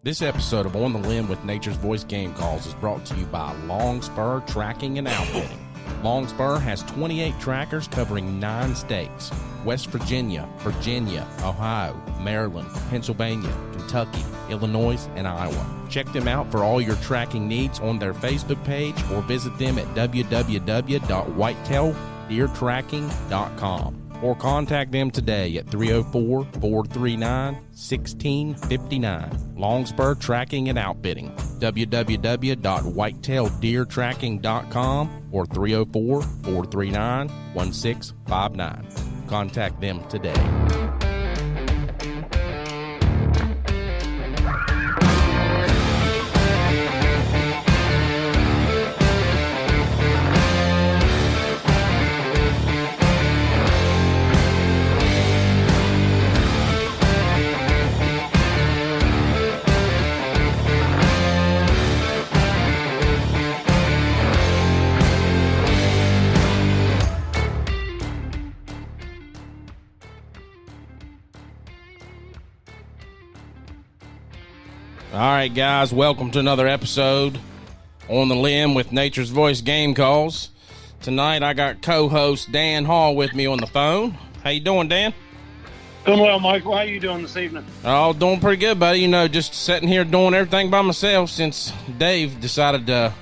This episode of On the Limb with Nature's Voice Game Calls is brought to you by Longspur Tracking and Outfitting. Longspur has 28 trackers covering 9 states: West Virginia, Ohio, Maryland, Pennsylvania, Kentucky, Illinois, and Iowa. Check them out for all your tracking needs on their Facebook page or visit them at www.whitetaildeertracking.com or contact them today at 304-439-1659. Longspur Tracking and Outfitting, www.whitetaildeertracking.com or 304-439-1659. Contact them today. All right, guys, welcome to another episode On the Limb with Nature's Voice Game Calls. Tonight, I got co-host Dan Hall with me on the phone. How you doing, Dan? Doing well, Michael. How you doing this evening? Oh, doing pretty good, buddy. You know, just sitting here doing everything by myself since Dave decided to,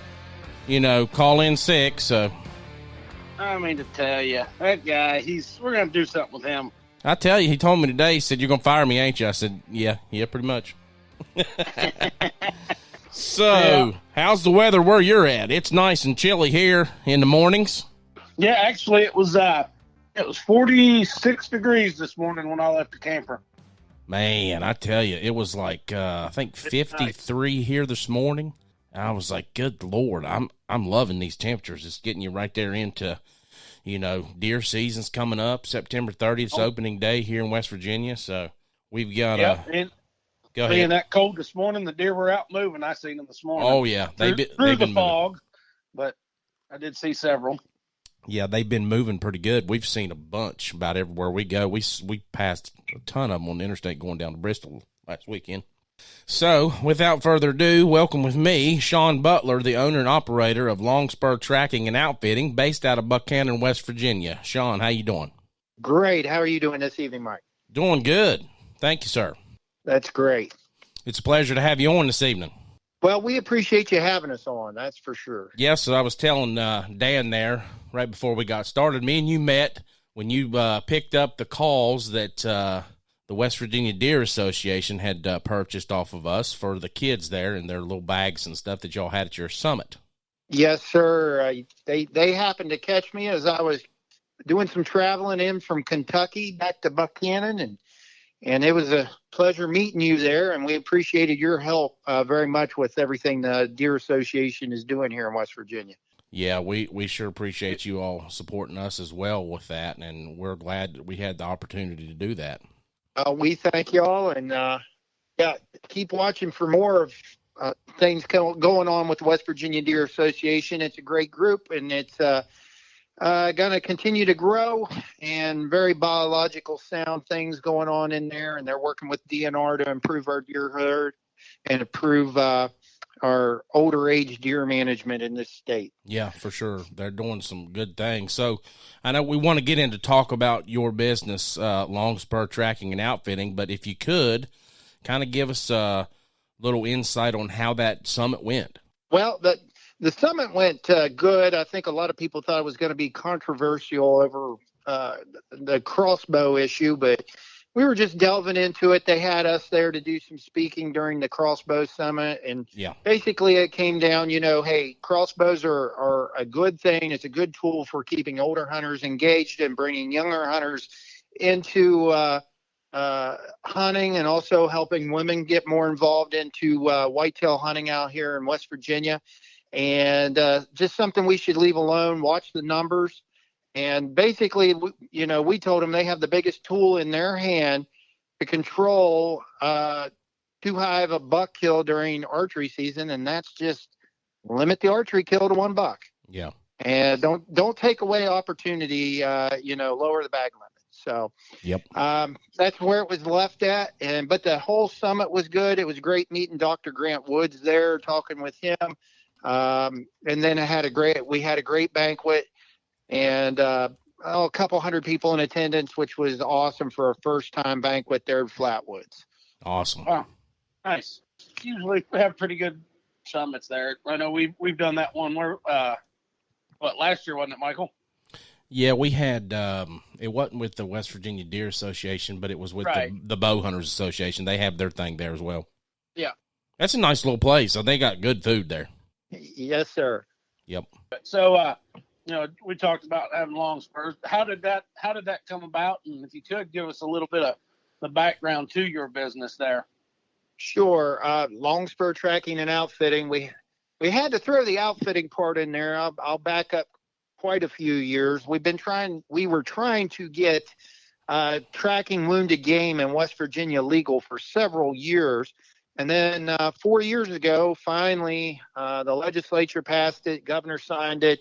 call in sick, so. I mean to tell you, that guy, we're going to do something with him. I tell you, he told me today, he said, "You're going to fire me, ain't you?" I said, yeah, pretty much. So, How's the weather where you're at? It's nice and chilly here in the mornings. Yeah, actually, it was 46 degrees this morning when I left the camper. Man, I tell you, it was like I think 53 here this morning. I was like, good Lord, I'm loving these temperatures. It's getting you right there into, deer season's coming up. September 30th is opening day here in West Virginia, so we've got Go ahead. Being that cold this morning, the deer were out moving. I seen them this morning. Oh, yeah. Through the fog, but I did see several. Yeah, they've been moving pretty good. We've seen a bunch about everywhere we go. We passed a ton of them on the interstate going down to Bristol last weekend. So, without further ado, welcome with me, Shon Butler, the owner and operator of Longspur Tracking and Outfitting, based out of Buchanan, West Virginia. Shon, how you doing? Great. How are you doing this evening, Mike? Doing good. Thank you, sir. That's great. It's a pleasure to have you on this evening. Well, we appreciate you having us on, that's for sure. Yes, so I was telling Dan there right before we got started, me and you met when you picked up the calls that the West Virginia Deer Association had purchased off of us for the kids there and their little bags and stuff that y'all had at your summit. Yes, sir. They happened to catch me as I was doing some traveling in from Kentucky back to Buchanan, and it was a pleasure meeting you there, and we appreciated your help very much with everything the Deer Association is doing here in West Virginia. Yeah, we sure appreciate you all supporting us as well with that, and we're glad that we had the opportunity to do that. We thank y'all, and keep watching for more of things going on with the West Virginia Deer Association. It's a great group, and it's going to continue to grow, and very biological sound things going on in there. And they're working with DNR to improve our deer herd and improve our older age deer management in this state. Yeah, for sure. They're doing some good things. So I know we want to get into talk about your business, Longspur Tracking and Outfitting, but if you could kind of give us a little insight on how that summit went. Well, the summit went good. I think a lot of people thought it was going to be controversial over the crossbow issue, but we were just delving into it. They had us there to do some speaking during the crossbow summit, and basically it came down, hey, crossbows are a good thing. It's a good tool for keeping older hunters engaged and bringing younger hunters into hunting, and also helping women get more involved into whitetail hunting out here in West Virginia. And just something we should leave alone, watch the numbers. And basically, we told them they have the biggest tool in their hand to control too high of a buck kill during archery season, and that's just limit the archery kill to 1 buck. Yeah. And don't take away opportunity, lower the bag limit. So Yep. that's where it was left at. But the whole summit was good. It was great meeting Dr. Grant Woods there, talking with him. And then we had a great banquet, and a couple hundred people in attendance, which was awesome for a first time banquet there at Flatwoods. Awesome. Wow, nice. Usually we have pretty good summits there. I know we've done that one where last year, wasn't it, Michael? Yeah, we had it wasn't with the West Virginia Deer Association, but it was with the Bow Hunters Association. They have their thing there as well. Yeah. That's a nice little place. So they got good food there. Yes, sir. Yep. So we talked about having Longspurs. How did that come about? And if you could give us a little bit of the background to your business there. Sure. Longspur Tracking and Outfitting. We had to throw the outfitting part in there. I'll back up quite a few years. We were trying to get tracking wounded game in West Virginia legal for several years. And then 4 years ago, finally, the legislature passed it, governor signed it,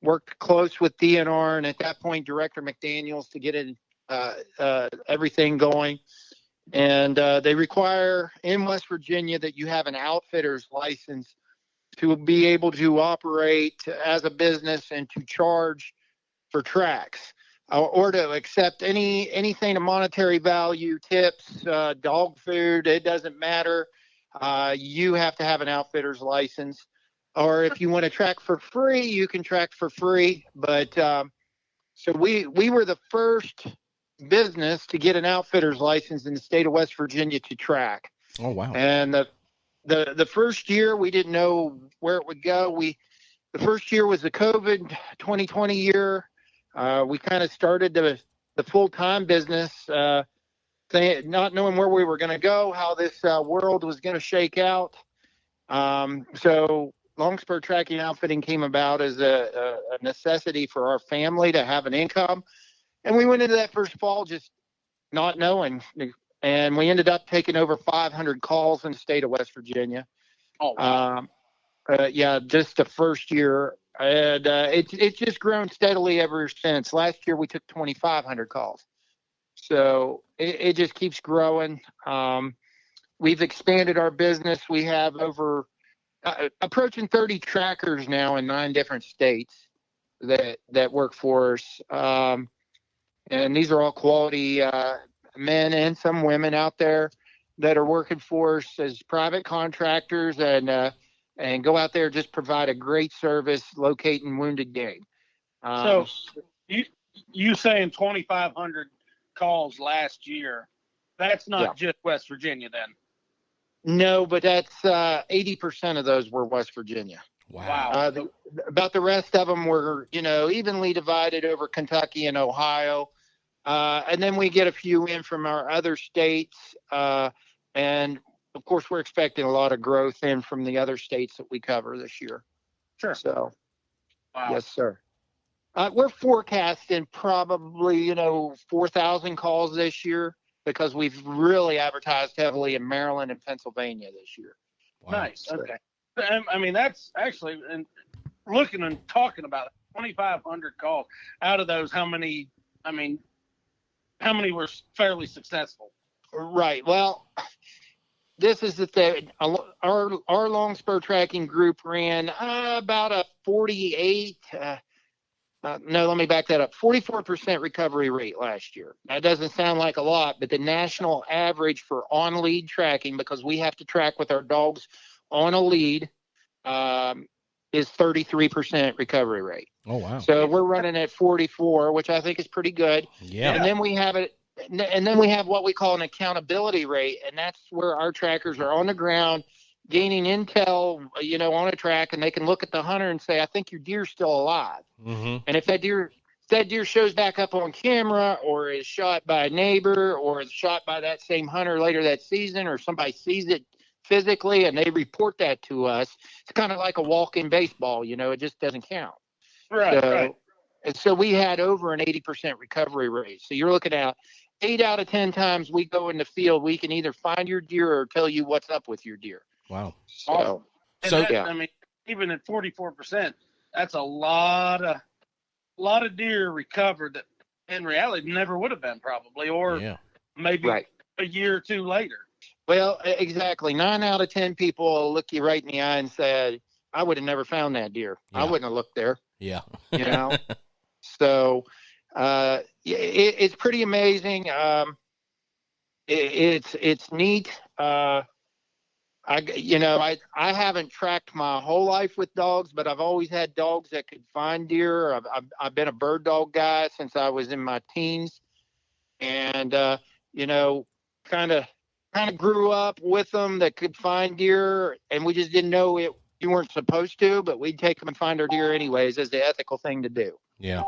worked close with DNR, and at that point, Director McDaniels to get it, everything going. And they require in West Virginia that you have an outfitter's license to be able to operate as a business and to charge for tracks or to accept anything of monetary value, tips, dog food. It doesn't matter. You have to have an outfitter's license. Or if you want to track for free, you can track for free. But so we were the first business to get an outfitter's license in the state of West Virginia to track. Oh, wow. And the first year we didn't know where it would go. The first year was the COVID 2020 year. We kind of started the full-time business, not knowing where we were going to go, how this world was going to shake out. So Longspur Tracking Outfitting came about as a necessity for our family to have an income. And we went into that first fall just not knowing. And we ended up taking over 500 calls in the state of West Virginia. Oh, wow. Just the first year. And it's just grown steadily ever since. Last year, we took 2,500 calls. So it just keeps growing. We've expanded our business. We have over approaching 30 trackers now in 9 different states that work for us. And these are all quality men and some women out there that are working for us as private contractors and go out there and just provide a great service locating wounded game. So you saying 2,500 calls last year, that's not just West Virginia then? No, but that's 80% of those were West Virginia. Wow. About the rest of them were, evenly divided over Kentucky and Ohio. And then we get a few in from our other states. And of course, we're expecting a lot of growth in from the other states that we cover this year. Sure. So, wow. Yes, sir. We're forecasting probably, 4,000 calls this year because we've really advertised heavily in Maryland and Pennsylvania this year. Wow. Nice. Okay. I mean, that's actually, and looking and talking about it, 2,500 calls. Out of those, how many were fairly successful? Right. Well, this is the thing. Our Longspur Tracking group ran about a 48. No, let me back that up. 44% recovery rate last year. That doesn't sound like a lot, but the national average for on-lead tracking, because we have to track with our dogs on a lead, is 33% recovery rate. Oh, wow. So we're running at 44, which I think is pretty good. Yeah. And then we have what we call an accountability rate, and that's where our trackers are on the ground gaining intel, on a track, and they can look at the hunter and say, I think your deer's still alive. Mm-hmm. And if that deer shows back up on camera or is shot by a neighbor or is shot by that same hunter later that season, or somebody sees it physically and they report that to us, it's kind of like a walk-in baseball, it just doesn't count. Right. And so we had over an 80% recovery rate. So you're looking at 8 out of 10 times we go in the field, we can either find your deer or tell you what's up with your deer. Wow. So even at 44%, that's a lot of deer recovered. in reality never would have been probably, or maybe right. a year or two later. Well, exactly. 9 out of 10 people will look you right in the eye and say, I would have never found that deer. I wouldn't have looked there. Yeah. You know? So it's pretty amazing. It's neat. I haven't tracked my whole life with dogs, but I've always had dogs that could find deer. I've been a bird dog guy since I was in my teens, and kind of grew up with them that could find deer, and we just didn't know it. You weren't supposed to, but we'd take them and find our deer anyways as the ethical thing to do. Yeah.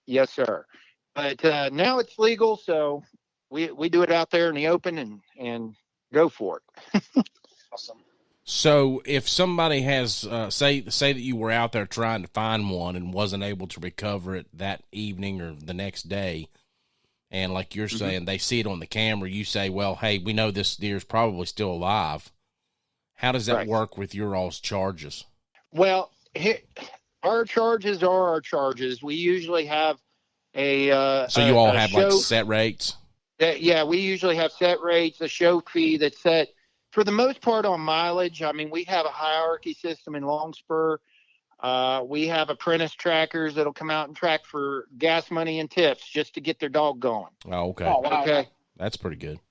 Yes, sir. But now it's legal, so we do it out there in the open and go for it. Awesome. So if somebody has, say that you were out there trying to find one and wasn't able to recover it that evening or the next day, and like you're saying, they see it on the camera, you say, well, hey, we know this deer's probably still alive. How does that work with your all's charges? Well, our charges are our charges. We usually have so you all have show, like set rates? Yeah, we usually have set rates, a show fee that's set for the most part on mileage. I mean, we have a hierarchy system in Longspur. We have apprentice trackers that'll come out and track for gas money and tips just to get their dog going. Oh, okay. Oh, wow. Okay. That's pretty good.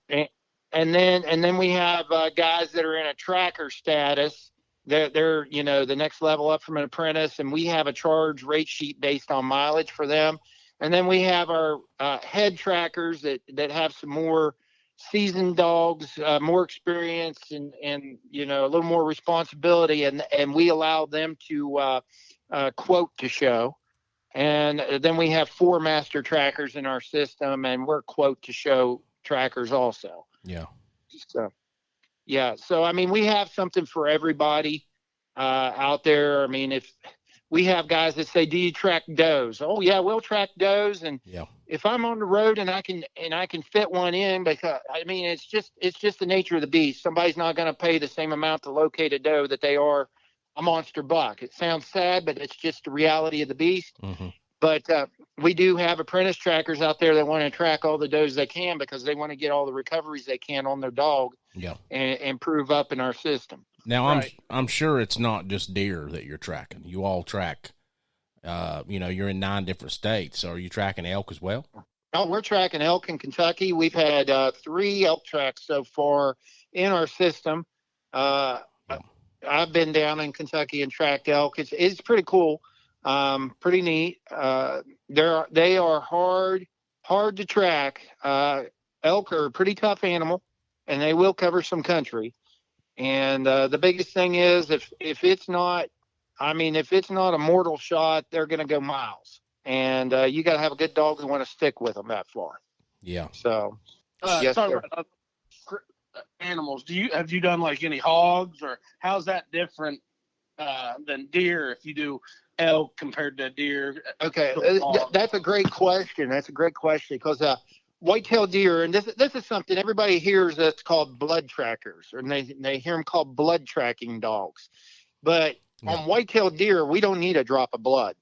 And then we have guys that are in a tracker status. They're the next level up from an apprentice, and we have a charge rate sheet based on mileage for them. And then we have our head trackers that have some more seasoned dogs, more experience, and a little more responsibility, and we allow them to quote to show. And then we have 4 master trackers in our system, and we're quote to show trackers also. Yeah. So I mean, we have something for everybody out there. I mean, if we have guys that say, do you track does? Oh yeah, we'll track does. And if I'm on the road and I can fit one in, because I mean, it's just the nature of the beast. Somebody's not going to pay the same amount to locate a doe that they are a monster buck. It sounds sad, but it's just the reality of the beast. Mm-hmm. But we do have apprentice trackers out there that want to track all the does they can because they want to get all the recoveries they can on their dog and improve up in our system. Now, I'm sure it's not just deer that you're tracking. You all track, you're in 9 different states. So are you tracking elk as well? Oh, we're tracking elk in Kentucky. We've had 3 elk tracks so far in our system. I've been down in Kentucky and tracked elk. It's pretty cool. Pretty neat. They are hard to track. Elk are a pretty tough animal, and they will cover some country. And the biggest thing is if it's not a mortal shot, they're going to go miles. And you got to have a good dog to want to stick with them that far. Yeah. So, yes, sir. About animals. Have you done like any hogs, or how's that different than deer? If you do elk compared to deer? Okay, that's a great question. Because whitetail deer, and this is something everybody hears that's called blood trackers, and they hear them called blood tracking dogs. But on whitetail deer, we don't need a drop of blood.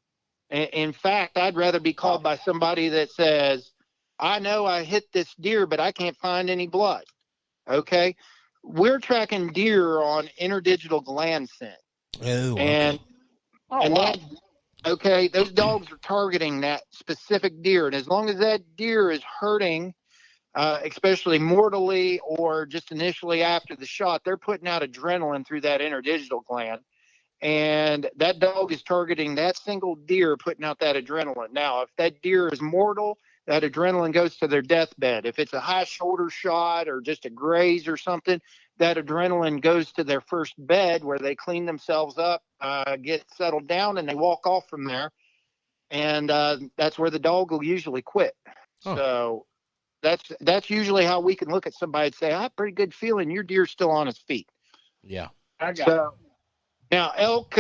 In fact, I'd rather be called by somebody that says, I know I hit this deer, but I can't find any blood. Okay? We're tracking deer on interdigital gland scent. Oh, okay. Those dogs are targeting that specific deer. And as long as that deer is hurting, especially mortally or just initially after the shot, they're putting out adrenaline through that interdigital gland. And that dog is targeting that single deer, putting out that adrenaline. Now, if that deer is mortal, that adrenaline goes to their deathbed. If it's a high shoulder shot or just a graze or something, that adrenaline goes to their first bed where they clean themselves up, get settled down, and they walk off from there. And that's where the dog will usually quit. Huh. So that's usually how we can look at somebody and say, I have a pretty good feeling your deer's still on his feet. Yeah. I got it. Now, elk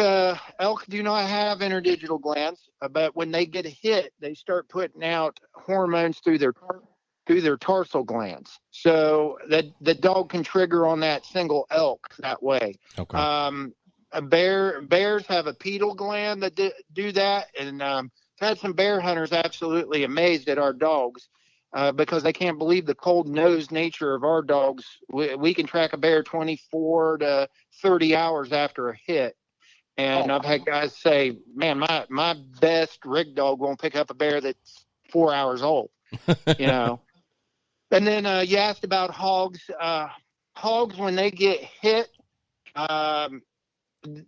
do not have interdigital glands, but when they get hit, they start putting out hormones through their tarsal glands. So that the dog can trigger on that single elk that way. Okay. Bears have a pedal gland that do that, and had some bear hunters absolutely amazed at our dogs because they can't believe the cold-nosed nature of our dogs. We can track a bear 24 to 30 hours after a hit. And I've had guys say, man, my best rig dog won't pick up a bear that's 4 hours old, you know. And then you asked about hogs. Hogs, when they get hit,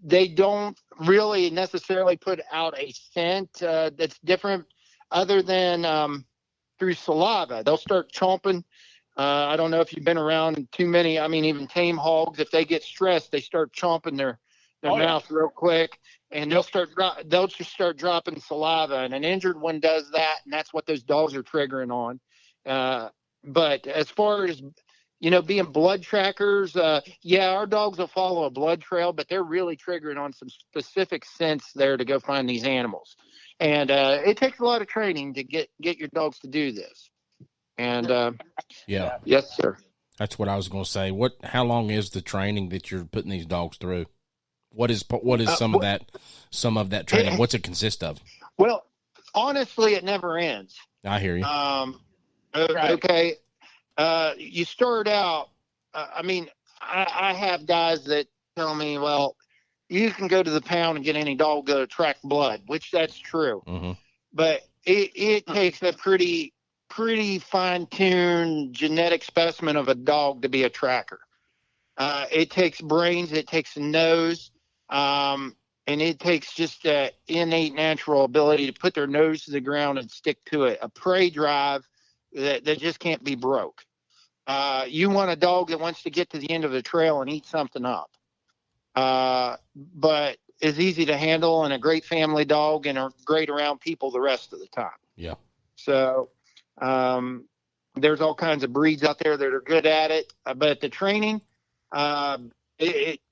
they don't really necessarily put out a scent that's different other than through saliva. They'll start chomping. I don't know if you've been around too many. I mean, even tame hogs, if they get stressed, they start chomping their mouth real quick, and they'll just start dropping saliva. And an injured one does that, and that's what those dogs are triggering on. But as far as being blood trackers, our dogs will follow a blood trail, but they're really triggering on some specific scents there to go find these animals. And it takes a lot of training to get your dogs to do this. And yes, sir. That's what I was going to say. How long is the training that you're putting these dogs through? What is some of that training? What's it consist of? Well, honestly, it never ends. I hear you. Okay. You start out, I have guys that tell me, well, you can go to the pound and get any dog to track blood, which that's true. Mm-hmm. But it takes a pretty fine-tuned genetic specimen of a dog to be a tracker. It takes brains, it takes a nose, and it takes just an innate natural ability to put their nose to the ground and stick to it, a prey drive that just can't be broke. You want a dog that wants to get to the end of the trail and eat something up, but is easy to handle and a great family dog and are great around people the rest of the time. Yeah. So there's all kinds of breeds out there that are good at it, but the training, a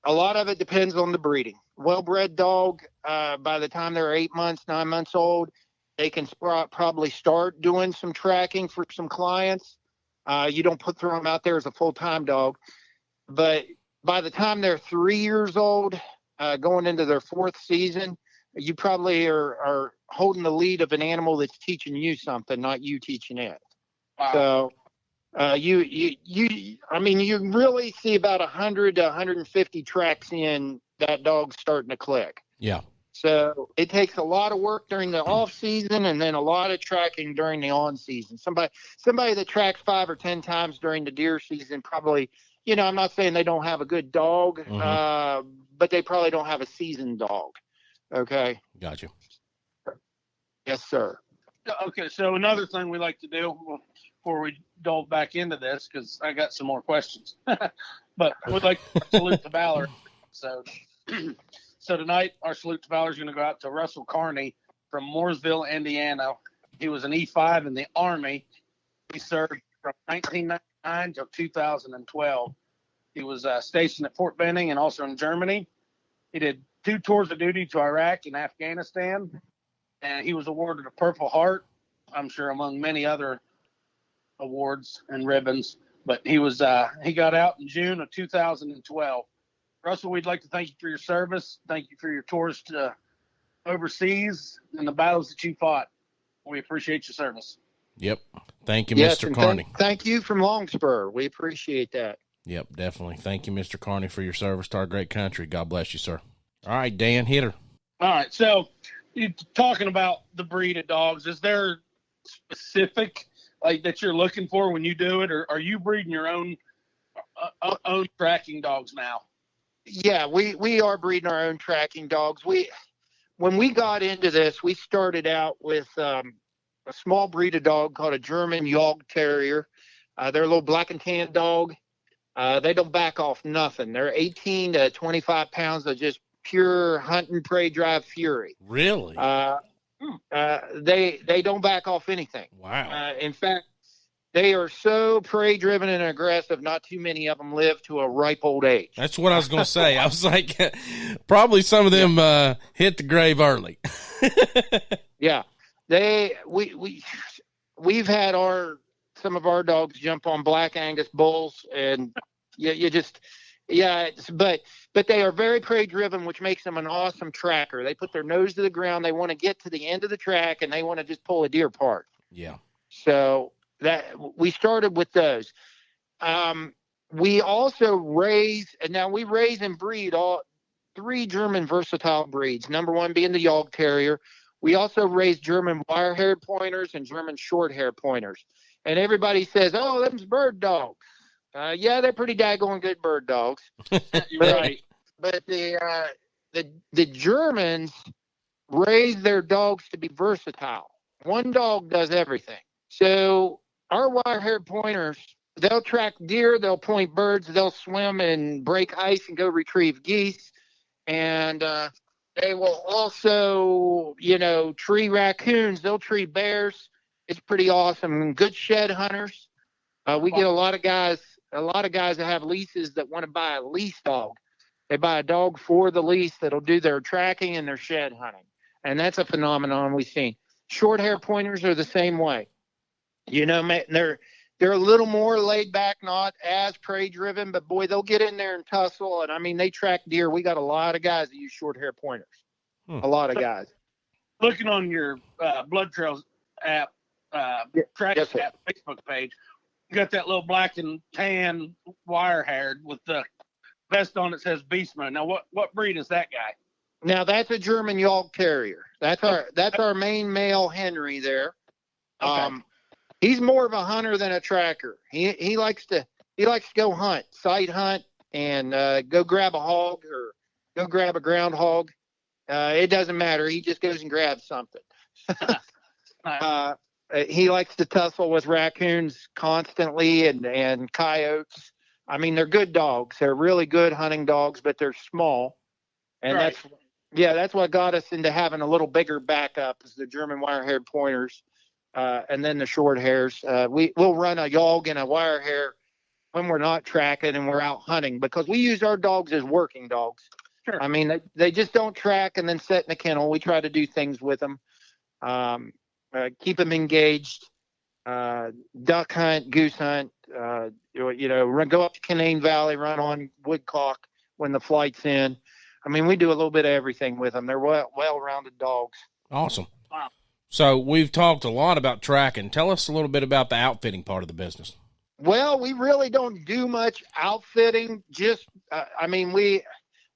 lot of it depends on the breeding. Well-bred dog, by the time they're 8 months, 9 months old, they can probably start doing some tracking for some clients. You don't throw them out there as a full-time dog. But by the time they're 3 years old, going into their fourth season, you probably are holding the lead of an animal that's teaching you something, not you teaching it. Wow. So you really see about 100 to 150 tracks in that dog's starting to click. Yeah. So it takes a lot of work during the off season and then a lot of tracking during the on season. Somebody that tracks 5 or 10 times during the deer season probably, I'm not saying they don't have a good dog, mm-hmm. But they probably don't have a seasoned dog. Okay. Got you. Yes, sir. Okay. So another thing we like to do before we delve back into this, because I got some more questions, but we'd like to salute to Valor. So tonight, our salute to Valor is going to go out to Russell Carney from Mooresville, Indiana. He was an E5 in the Army. He served from 1999 to 2012. He was stationed at Fort Benning and also in Germany. He did 2 tours of duty to Iraq and Afghanistan, and he was awarded a Purple Heart, I'm sure among many other awards and ribbons. But he got out in June of 2012. Russell, we'd like to thank you for your service. Thank you for your tours to overseas and the battles that you fought. We appreciate your service. Yep. Thank you, Mr. Carney. Thank you from Longspur. We appreciate that. Yep, definitely. Thank you, Mr. Carney, for your service to our great country. God bless you, sir. All right, Dan, hit her. All right. So you're talking about the breed of dogs. Is there specific that you're looking for when you do it, or are you breeding your own tracking dogs now? Yeah, we are breeding our own tracking dogs. When we got into this, we started out with a small breed of dog called a German Jagd Terrier. They're a little black and tan dog. They don't back off nothing. They're 18 to 25 pounds of just pure hunt and prey drive fury. Really? They don't back off anything. Wow. In fact, they are so prey driven and aggressive. Not too many of them live to a ripe old age. That's what I was going to say. I was like, probably some of them hit the grave early. Yeah, we've had some of our dogs jump on Black Angus bulls, and you just Yeah, but they are very prey driven, which makes them an awesome tracker. They put their nose to the ground. They want to get to the end of the track, and they want to just pull a deer apart. Yeah. So that we started with those. We also raise, and now we raise and breed all three German versatile breeds. Number one being the Yog Terrier. We also raise German wire-haired pointers and German short-haired pointers. And everybody says, "Oh, them's bird dogs." Yeah, they're pretty daggone good bird dogs. You're right. But the Germans raise their dogs to be versatile. One dog does everything. So our wire-haired pointers, they'll track deer, they'll point birds, they'll swim and break ice and go retrieve geese. And they will also, tree raccoons, they'll tree bears. It's pretty awesome. Good shed hunters. We get a lot of guys that have leases that want to buy a lease dog. They buy a dog for the lease that'll do their tracking and their shed hunting. And that's a phenomenon we've seen. Short hair pointers are the same way. They're a little more laid back, not as prey driven, but boy, they'll get in there and tussle. And I mean, they track deer. We got a lot of guys that use short hair pointers. A lot of guys. Looking on your Blood Trails app, track app Facebook page, you got that little black and tan wire haired with the vest on that says Beastman. Now, what breed is that guy? Now that's a German Yog Terrier. That's our main male Henry there. Okay. He's more of a hunter than a tracker. He likes to go hunt, sight hunt, and go grab a hog or go grab a groundhog. It doesn't matter. He just goes and grabs something. He likes to tussle with raccoons constantly and coyotes. I mean, they're good dogs. They're really good hunting dogs, but they're small. And right. that's what got us into having a little bigger backup is the German wire-haired pointers, and then the short hairs. We'll run a Yog and a wire hair when we're not tracking and we're out hunting because we use our dogs as working dogs. Sure. I mean, they just don't track and then sit in the kennel. We try to do things with them. Keep them engaged, duck hunt, goose hunt, go up to Canaan Valley, run on woodcock when the flight's in. I mean, we do a little bit of everything with them. They're well-rounded dogs. Awesome. Wow. So we've talked a lot about tracking. Tell us a little bit about the outfitting part of the business. Well, we really don't do much outfitting. Just,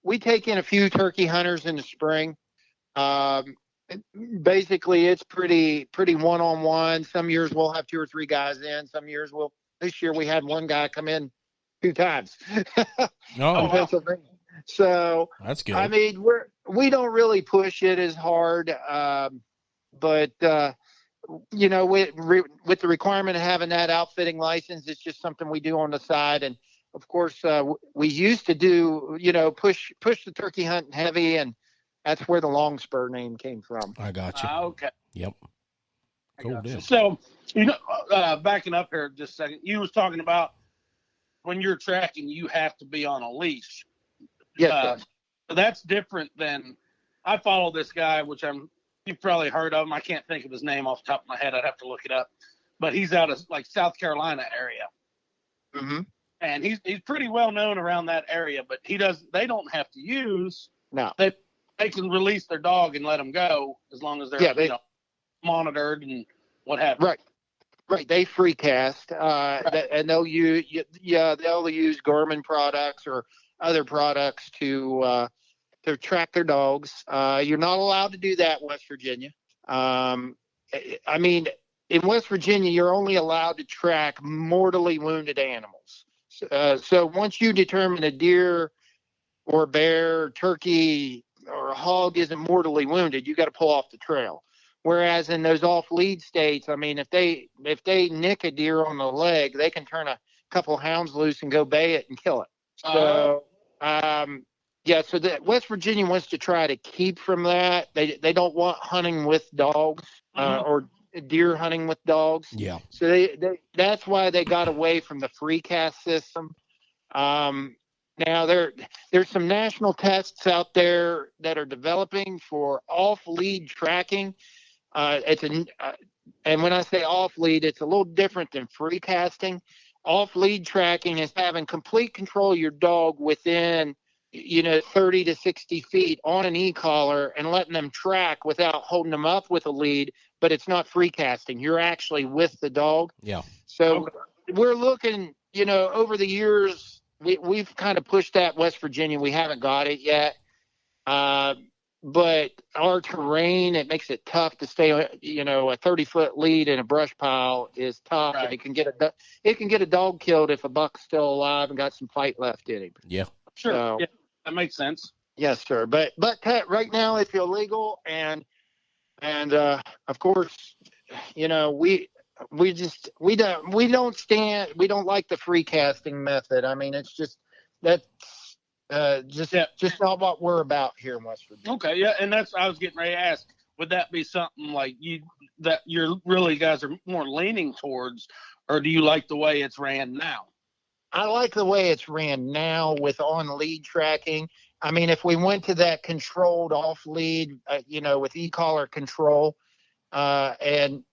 we take in a few turkey hunters in the spring. Basically, it's pretty one-on-one. Some years we'll have 2 or 3 guys in. Some years this year we had one guy come in 2 times. Oh, Pennsylvania. So that's good. I mean, we don't really push it as hard, but with the requirement of having that outfitting license, it's just something we do on the side. And of course, we used to do push the turkey hunting heavy, and that's where the Longspur name came from. I got you. Okay. Yep. Cool deal. So, backing up here just a second, you was talking about when you're tracking, you have to be on a leash. Yes. So that's different than I follow this guy, which you've probably heard of him. I can't think of his name off the top of my head. I'd have to look it up. But he's out of like South Carolina area. Mm-hmm. And he's pretty well known around that area, but they don't have to use. No. They can release their dog and let them go as long as they're monitored and what have you. Right. They free cast, and they'll use Garmin products or other products to track their dogs. You're not allowed to do that in West Virginia. I mean, in West Virginia, you're only allowed to track mortally wounded animals. So once you determine a deer or a bear, or turkey, or a hog isn't mortally wounded, you got to pull off the trail. Whereas in those off-lead states, I mean, if they nick a deer on the leg, they can turn a couple hounds loose and go bay it and kill it. So, so that West Virginia wants to try to keep from that. They don't want hunting with dogs or deer hunting with dogs. Yeah. So that's why they got away from the free cast system. Now there's some national tests out there that are developing for off-lead tracking. And when I say off-lead, it's a little different than free casting. off lead tracking is having complete control of your dog within 30 to 60 feet on an e-collar and letting them track without holding them up with a lead, but it's not free casting. You're actually with the dog. Yeah. So we're looking, over the years, we've kind of pushed that West Virginia. We haven't got it yet. But our terrain, it makes it tough to stay, a 30-foot lead in a brush pile is tough. Right. And it can get a dog killed if a buck's still alive and got some fight left in him. Yeah. Sure. So, yeah, that makes sense. Yes, sir. But right now it's illegal. And of course, we don't like the free casting method. I mean, it's just just not what we're about here in West Virginia. Okay, yeah, and that's I was getting ready to ask. Would that be something like that you're really guys are more leaning towards, or do you like the way it's ran now? I like the way it's ran now with on lead tracking. I mean, if we went to that controlled off lead, with e-collar control, and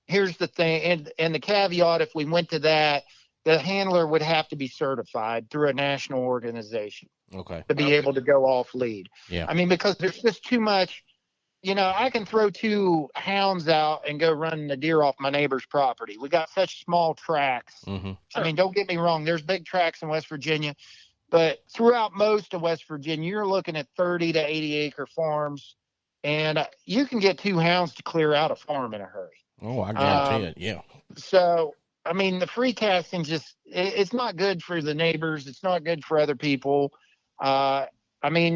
here's the thing, and the caveat, if we went to that, the handler would have to be certified through a national organization to be able to go off lead. Yeah. I mean, because there's just too much, I can throw 2 hounds out and go run the deer off my neighbor's property. We got such small tracks. Mm-hmm. I mean, don't get me wrong. There's big tracks in West Virginia, but throughout most of West Virginia, you're looking at 30 to 80 acre farms, and you can get 2 hounds to clear out a farm in a hurry. Oh, I guarantee it. Yeah. So, I mean, the free casting it's not good for the neighbors. It's not good for other people. I mean,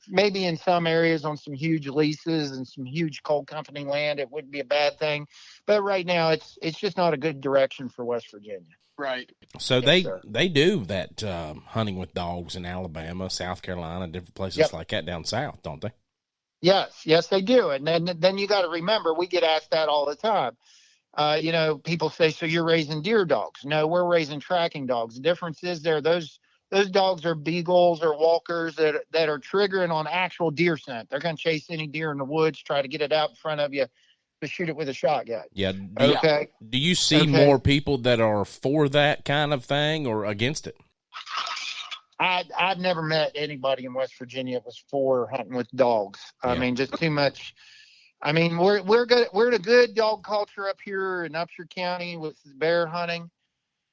maybe in some areas on some huge leases and some huge coal company land, it wouldn't be a bad thing. But right now, it's just not a good direction for West Virginia. Right. So Yes, they do that hunting with dogs in Alabama, South Carolina, different places like that down south, don't they? Yes, they do. And then you got to remember, we get asked that all the time. People say, so you're raising deer dogs. No, we're raising tracking dogs. The difference is those dogs are beagles or walkers that are triggering on actual deer scent. They're going to chase any deer in the woods, try to get it out in front of you to shoot it with a shotgun. Yeah. Do you see more people that are for that kind of thing or against it? I've never met anybody in West Virginia that was for hunting with dogs. I mean, just too much. I mean, we're good. We're in a good dog culture up here in Upshur County with bear hunting.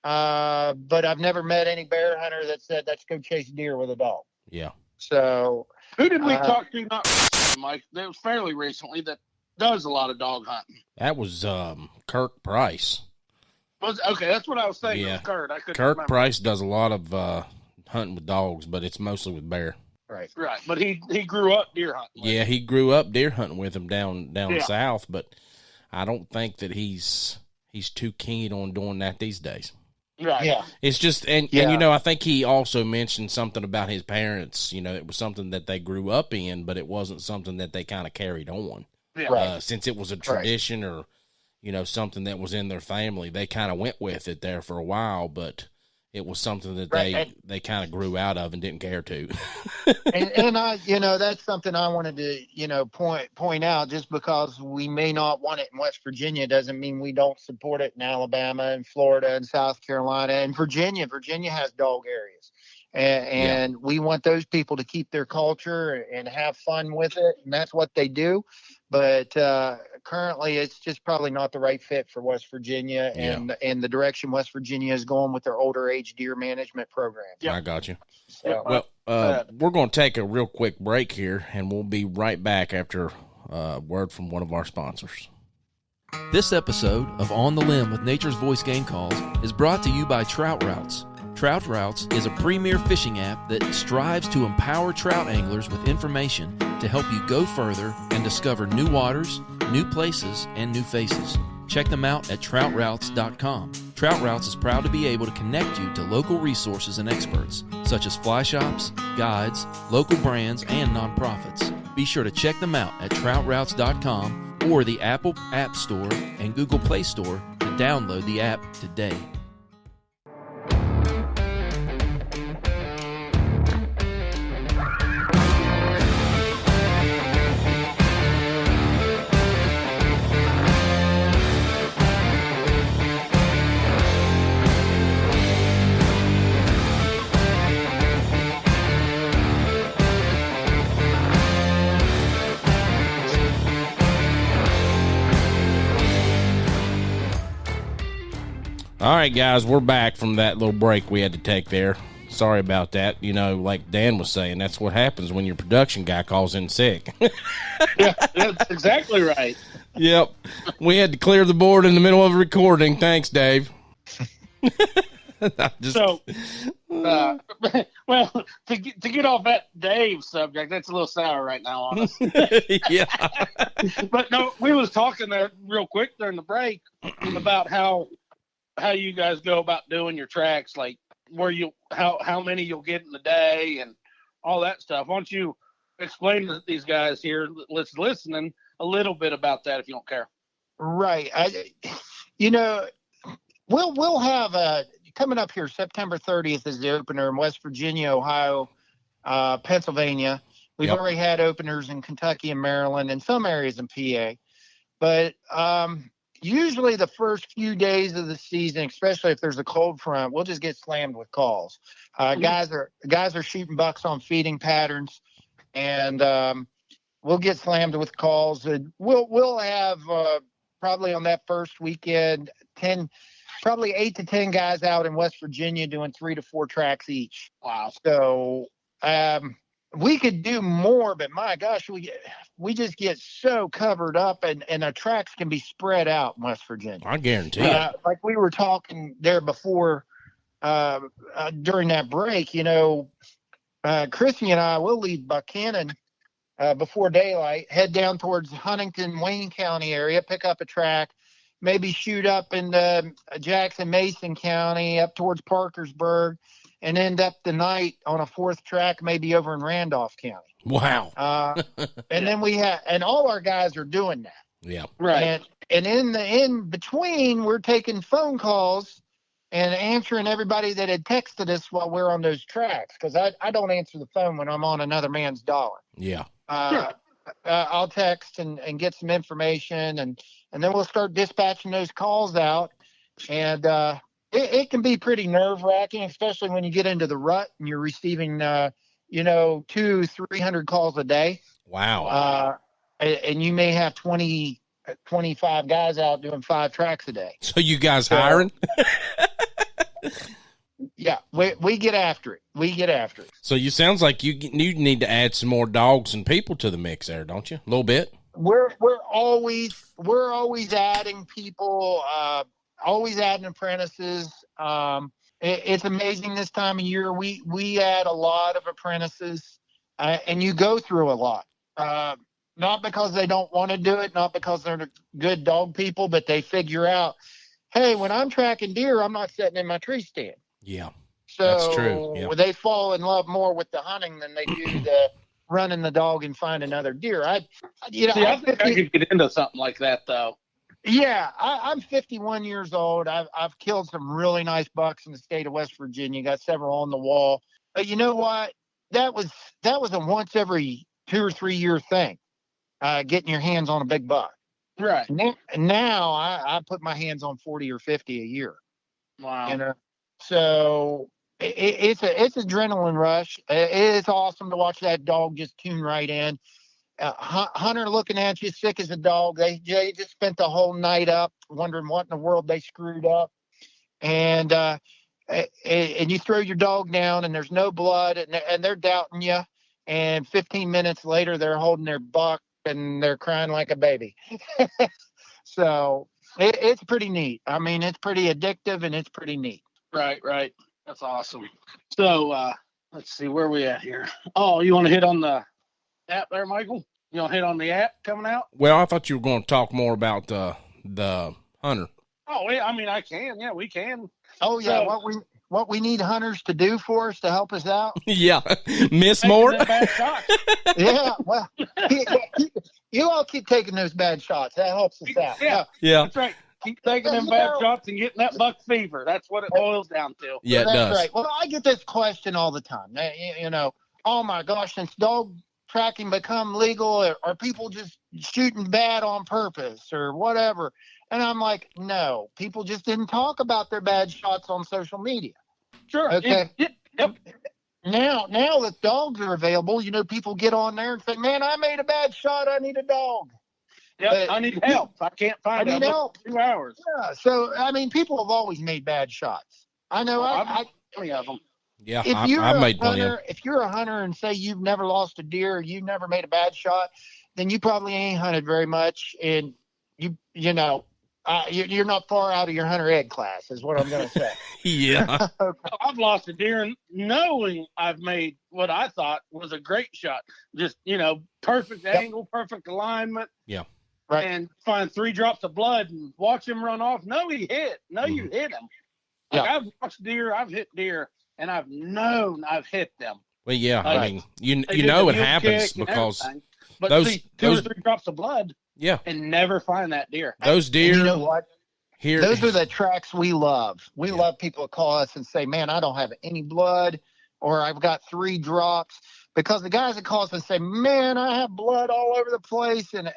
But I've never met any bear hunter that said, let's go chase deer with a dog. Yeah. So who did we talk to? Not recently, Mike. That was fairly recently that does a lot of dog hunting. That was Kirk Price. Okay, that's what I was thinking. Yeah. Kurt. I couldn't Kirk remember. Price does a lot of hunting with dogs, but it's mostly with bear. Right. But he grew up deer hunting. Yeah, he grew up deer hunting with him down south, but I don't think that he's too keen on doing that these days. Right. Yeah. It's just, and I think he also mentioned something about his parents. It was something that they grew up in, but it wasn't something that they kind of carried on. Yeah. Right. Since it was a tradition or, something that was in their family, they kind of went with it there for a while, but it was something that they kind of grew out of and didn't care to. and I, that's something I wanted to, point out. Just because we may not want it in West Virginia doesn't mean we don't support it in Alabama and Florida and South Carolina and Virginia. Virginia has dog areas, and we want those people to keep their culture and have fun with it, and that's what they do. But currently, it's just probably not the right fit for West Virginia and the direction West Virginia is going with their older age deer management program. Yeah. I got you. So, well, we're going to take a real quick break here, and we'll be right back after a word from one of our sponsors. This episode of On the Limb with Nature's Voice Game Calls is brought to you by Trout Routes. Trout Routes is a premier fishing app that strives to empower trout anglers with information to help you go further and discover new waters, new places, and new faces. Check them out at troutroutes.com. Trout Routes is proud to be able to connect you to local resources and experts, such as fly shops, guides, local brands, and nonprofits. Be sure to check them out at troutroutes.com or the Apple App Store and Google Play Store to download the app today. All right, guys, we're back from that little break we had to take there. Sorry about that. You know, like Dan was saying, that's what happens when your production guy calls in sick. Yeah, that's exactly right. Yep. We had to clear the board in the middle of a recording. Thanks, Dave. So, well, to get off that Dave subject, that's a little sour right now on us. Yeah. But no, we was talking there real quick during the break about how you guys go about doing your tracks, like how many you'll get in a day and all that stuff. Why don't you explain to these guys here that's listening a little bit about that if you don't care? Right. We'll have coming up here September 30th is the opener in West Virginia, Ohio, Pennsylvania. We've already had openers in Kentucky and Maryland and some areas in PA. But usually the first few days of the season, especially if there's a cold front, we'll just get slammed with calls. Guys are shooting bucks on feeding patterns, and we'll get slammed with calls. And we'll have probably on that first weekend 8 to 10 guys out in West Virginia doing 3 to 4 tracks each. Wow. So we could do more, but my gosh, we just get so covered up, and our tracks can be spread out in West Virginia. I guarantee it. Like we were talking there before during that break, Chrissy and I will leave Buchanan before daylight, head down towards Huntington, Wayne County area, pick up a track, maybe shoot up in Jackson, Mason County, up towards Parkersburg, and end up the night on a 4th track, maybe over in Randolph County. Wow. And then and all our guys are doing that. Yeah. Right. And in between, we're taking phone calls and answering everybody that had texted us while we're on those tracks, because I don't answer the phone when I'm on another man's dollar. Yeah. Sure. I'll text and get some information, and then we'll start dispatching those calls out. And it can be pretty nerve-wracking, especially when you get into the rut and you're receiving 200-300 calls a day. Wow. And you may have 25 guys out doing 5 tracks a day. So you guys hiring? Yeah, we get after it. So you sounds like you need to add some more dogs and people to the mix there, don't you? A little bit. We're always adding people, always adding apprentices. It's amazing this time of year. We add a lot of apprentices, and you go through a lot. Not because they don't want to do it, not because they're good dog people, but they figure out, hey, when I'm tracking deer, I'm not sitting in my tree stand. Yeah, so that's true. Yeah. They fall in love more with the hunting than they do the running the dog and find another deer. I think I could get into something like that, though. Yeah, I'm 51 years old. I've killed some really nice bucks in the state of West Virginia. Got several on the wall. But you know what? That was a once every 2 or 3 year thing. Getting your hands on a big buck. Right. Now I put my hands on 40 or 50 a year. Wow. So it's adrenaline rush. It's awesome to watch that dog just tune right in. Hunter looking at you, sick as a dog. They just spent the whole night up wondering what in the world they screwed up. And you throw your dog down and there's no blood, and they're doubting you. And 15 minutes later, they're holding their buck and they're crying like a baby. So it's pretty neat. I mean, it's pretty addictive and it's pretty neat. Right. That's awesome. So let's see, where are we at here? Oh, you want to hit on the app there, Michael? You want to hit on the app coming out? Well, I thought you were going to talk more about the hunter. Oh, yeah, I mean, I can. Yeah, we can. Oh, yeah. So, what we need hunters to do for us to help us out? Yeah. Miss more? Bad shots. Yeah, well, you all keep taking those bad shots. That helps us out. Yeah. That's right. Keep taking them bad shots and getting that buck fever. That's what it boils down to. Yeah, it That's does. Right. Well, I get this question all the time. Oh, my gosh, since dog tracking become legal, are people just shooting bad on purpose or whatever? And I'm like, no, people just didn't talk about their bad shots on social media. Sure. Okay. Yep. Now that dogs are available, people get on there and say, man, I made a bad shot. I need a dog. Yep, I need help. I can't find I need help. 2 hours. Yeah. So, I mean, people have always made bad shots. I know. I've many of them. Yeah, If you're I've a made plenty of hunter, if you're a hunter and say you've never lost a deer, or you've never made a bad shot, then you probably ain't hunted very much, and you're not far out of your hunter ed class, is what I'm going to say. Yeah. I've lost a deer knowing I've made what I thought was a great shot. Just, perfect angle, perfect alignment. Yeah. Right. And find 3 drops of blood and watch him run off. No, he hit. No, you hit him. Like, Yeah. I've watched deer, I've hit deer, and I've known I've hit them. Well, yeah. Like, I mean, you They did know the it heel happens kick and because everything. But those- see, 2 or 3 drops of blood yeah, and never find that deer. those deer And you know what? here. Those are the tracks we love. We love people to call us and say, man, I don't have any blood, or I've got 3 drops. Because the guys that call us and say, man, I have blood all over the place, and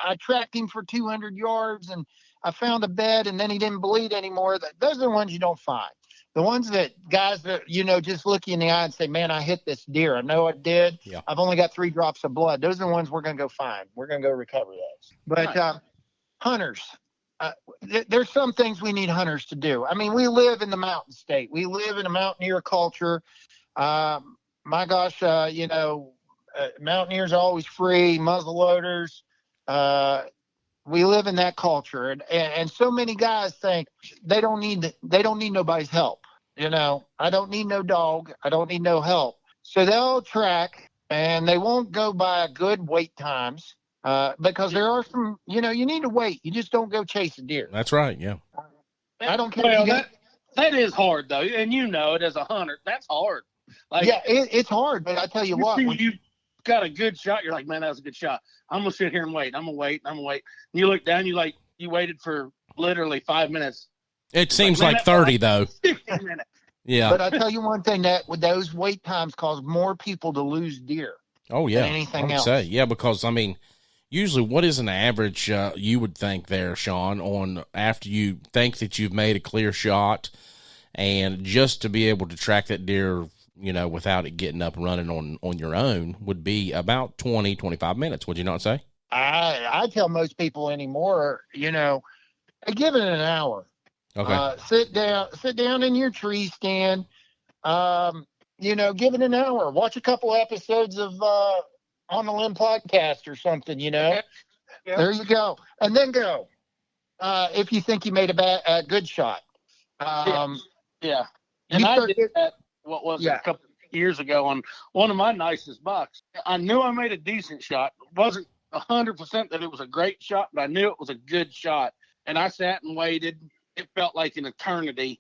I tracked him for 200 yards, and I found a bed, and then he didn't bleed anymore. Those are the ones you don't find. The ones that guys that, just look you in the eye and say, man, I hit this deer. I know I did. Yeah. I've only got 3 drops of blood. Those are the ones we're going to go find. We're going to go recover those. But hunters, there's some things we need hunters to do. I mean, we live in the mountain state. We live in a mountaineer culture. My gosh, mountaineers are always free, muzzle loaders. We live in that culture, and so many guys think they don't need nobody's help. I don't need no dog. I don't need no help. So they'll track, and they won't go by good wait times because there are some. You need to wait. You just don't go chase a deer. That's right. Yeah. I don't care. Well, that is hard though, and it as a hunter. That's hard. Like, yeah, it's hard, but I tell you what, when you got a good shot, you're like, man, that was a good shot. I'm gonna sit here and wait. I'm gonna wait. And you look down, you waited for literally 5 minutes. It seems like 30 though. 15 minutes. Yeah. But I tell you one thing, that with those wait times cause more people to lose deer. Oh yeah. Than anything else. Say, yeah, because I mean, usually what is an average you would think there, Shon, on after you think that you've made a clear shot, and just to be able to track that deer, without it getting up and running on your own, would be about 20, 25 minutes. Would you not say? I tell most people anymore, give it an hour. Okay. Sit down in your tree stand. Give it an hour. Watch a couple episodes of On the Limb podcast or something. Yeah. There you go, and then go. If you think you made a good shot. Yeah. And I did that. What was it, a couple of years ago on one of my nicest bucks. I knew I made a decent shot. It wasn't 100% that it was a great shot, but I knew it was a good shot. And I sat and waited. It felt like an eternity.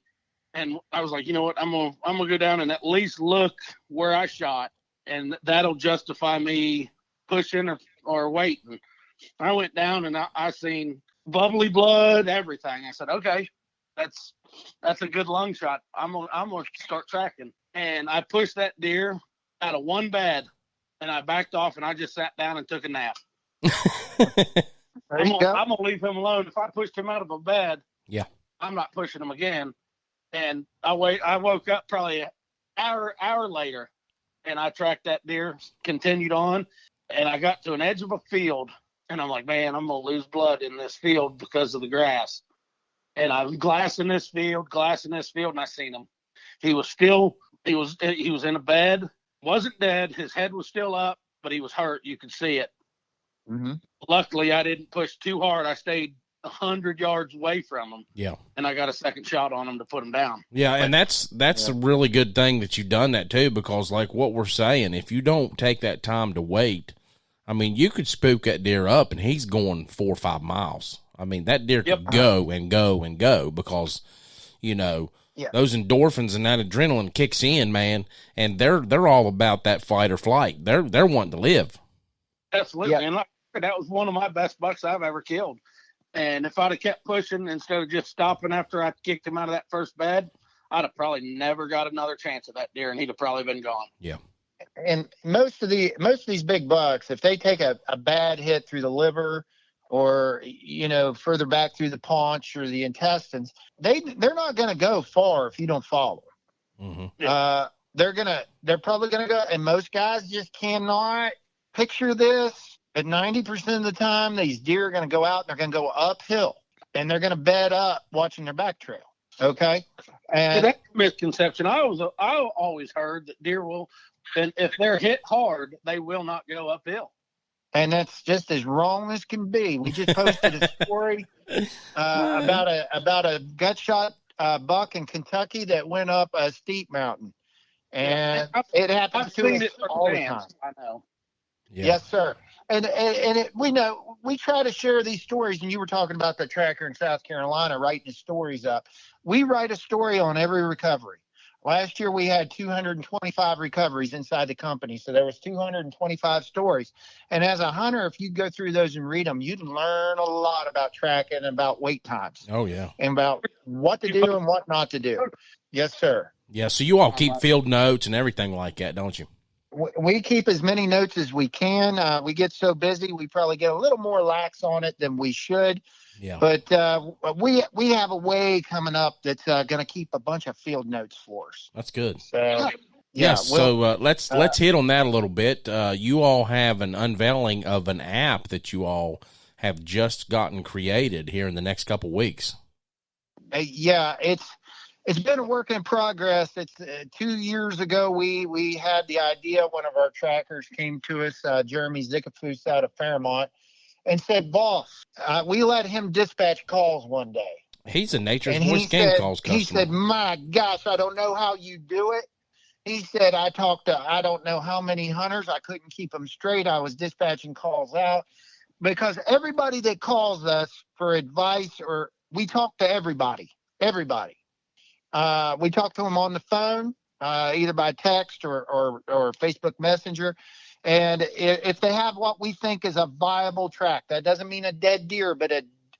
And I was like, you know what? I'm gonna go down and at least look where I shot, and that'll justify me pushing or waiting. I went down and I seen bubbly blood, everything. I said, okay, that's a good lung shot. I'm gonna start tracking. And I pushed that deer out of one bed, and I backed off, and I just sat down and took a nap. I'm gonna leave him alone. If I pushed him out of a bed, I'm not pushing him again. And I woke up probably an hour later, and I tracked that deer, continued on, and I got to an edge of a field, and I'm like, man, I'm gonna lose blood in this field because of the grass. And I was glassing this field, and I seen him. He was in a bed, wasn't dead. His head was still up, but he was hurt. You could see it. Mm-hmm. Luckily, I didn't push too hard. I stayed 100 yards away from him. Yeah. And I got a second shot on him to put him down. Yeah, and that's a really good thing that you've done that too, because like what we're saying, if you don't take that time to wait, I mean, you could spook that deer up and he's going 4 or 5 miles. I mean, that deer could go and go and go because, those endorphins and that adrenaline kicks in, man, and they're all about that fight or flight. They're wanting to live. Absolutely. Yeah. And that was one of my best bucks I've ever killed. And if I'd have kept pushing instead of just stopping after I kicked him out of that first bed, I'd have probably never got another chance at that deer, and he'd have probably been gone. Yeah. And most of these big bucks, if they take a bad hit through the liver or, further back through the paunch or the intestines, they're not going to go far if you don't follow them. Mm-hmm. Yeah. They're probably going to go. And most guys just cannot picture this. But 90% of the time, these deer are going to go out and they're going to go uphill, and they're going to bed up watching their back trail. Okay, and that's a misconception. I always heard that deer will, and if they're hit hard, they will not go uphill. And that's just as wrong as can be. We just posted a story about a gut shot buck in Kentucky that went up a steep mountain, and it happens to us all the time. I know. Yeah. Yes, sir. And we know, we try to share these stories. And you were talking about the tracker in South Carolina writing the stories up. We write a story on every recovery. Last year we had 225 recoveries inside the company, so there was 225 stories. And as a hunter, if you go through those and read them, you'd learn a lot about tracking and about wait times. Oh yeah. And about what to do and what not to do. Yes, sir. Yeah. So you all keep field notes and everything like that, don't you? We keep as many notes as we can. We get so busy, we probably get a little more lax on it than we should. Yeah. But we have a way coming up that's going to keep a bunch of field notes for us. That's good. So, So let's hit on that a little bit. You all have an unveiling of an app that you all have just gotten created here in the next couple weeks. It's been a work in progress. It's 2 years ago we had the idea. One of our trackers came to us, Jeremy Zickafoos out of Fairmont, and said, "Boss, we let him dispatch calls one day." He's a Nature's Voice Game Calls customer. He said, "My gosh, I don't know how you do it." He said, "I talked to I don't know how many hunters. I couldn't keep them straight. I was dispatching calls out because everybody that calls us for advice, or we talk to everybody. We talk to them on the phone, either by text or Facebook Messenger. And if they have what we think is a viable track, that doesn't mean a dead deer, but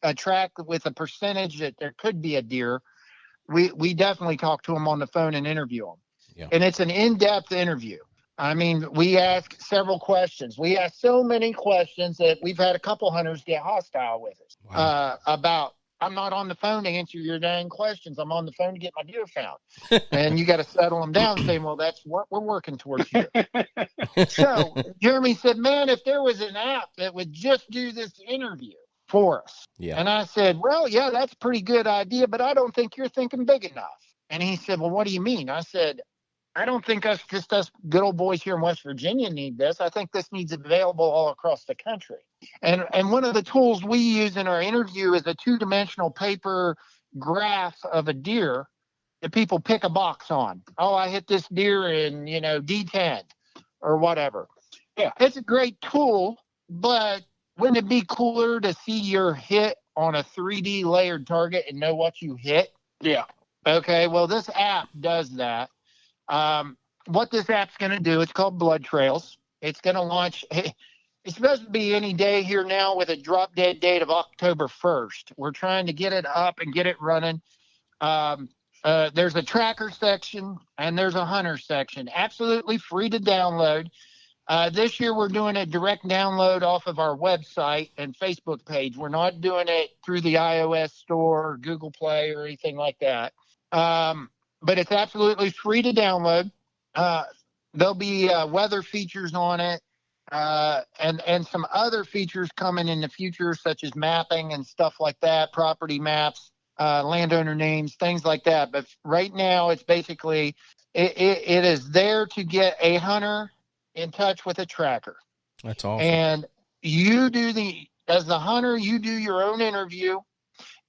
a track with a percentage that there could be a deer, we definitely talk to them on the phone and interview them. Yeah. And it's an in-depth interview. I mean, we ask several questions. We ask so many questions that we've had a couple hunters get hostile with us. Wow. About, "I'm not on the phone to answer your dang questions. I'm on the phone to get my deer found." And you got to settle them down, saying, "Well, that's what we're working towards here." So Jeremy said, "Man, if there was an app that would just do this interview for us." Yeah. And I said, "Well, yeah, that's a pretty good idea, but I don't think you're thinking big enough." And he said, "Well, what do you mean?" I said, "I don't think us good old boys here in West Virginia need this. I think this needs available all across the country." And one of the tools we use in our interview is a 2-dimensional paper graph of a deer that people pick a box on. "Oh, I hit this deer in, D10 or whatever." Yeah, it's a great tool, but wouldn't it be cooler to see your hit on a 3D layered target and know what you hit? Yeah. Okay, well, this app does that. What this app's going to do, it's called Blood Trails. It's going to launch. It's supposed to be any day here now with a drop dead date of October 1st. We're trying to get it up and get it running. There's a tracker section and there's a hunter section. Absolutely free to download. This year we're doing a direct download off of our website and Facebook page. We're not doing it through the iOS store or Google Play or anything like that. But it's absolutely free to download. There'll be weather features on it, and some other features coming in the future, such as mapping and stuff like that, property maps, landowner names, things like that. But right now, it's basically it is there to get a hunter in touch with a tracker. That's awesome. And as the hunter, you do your own interview,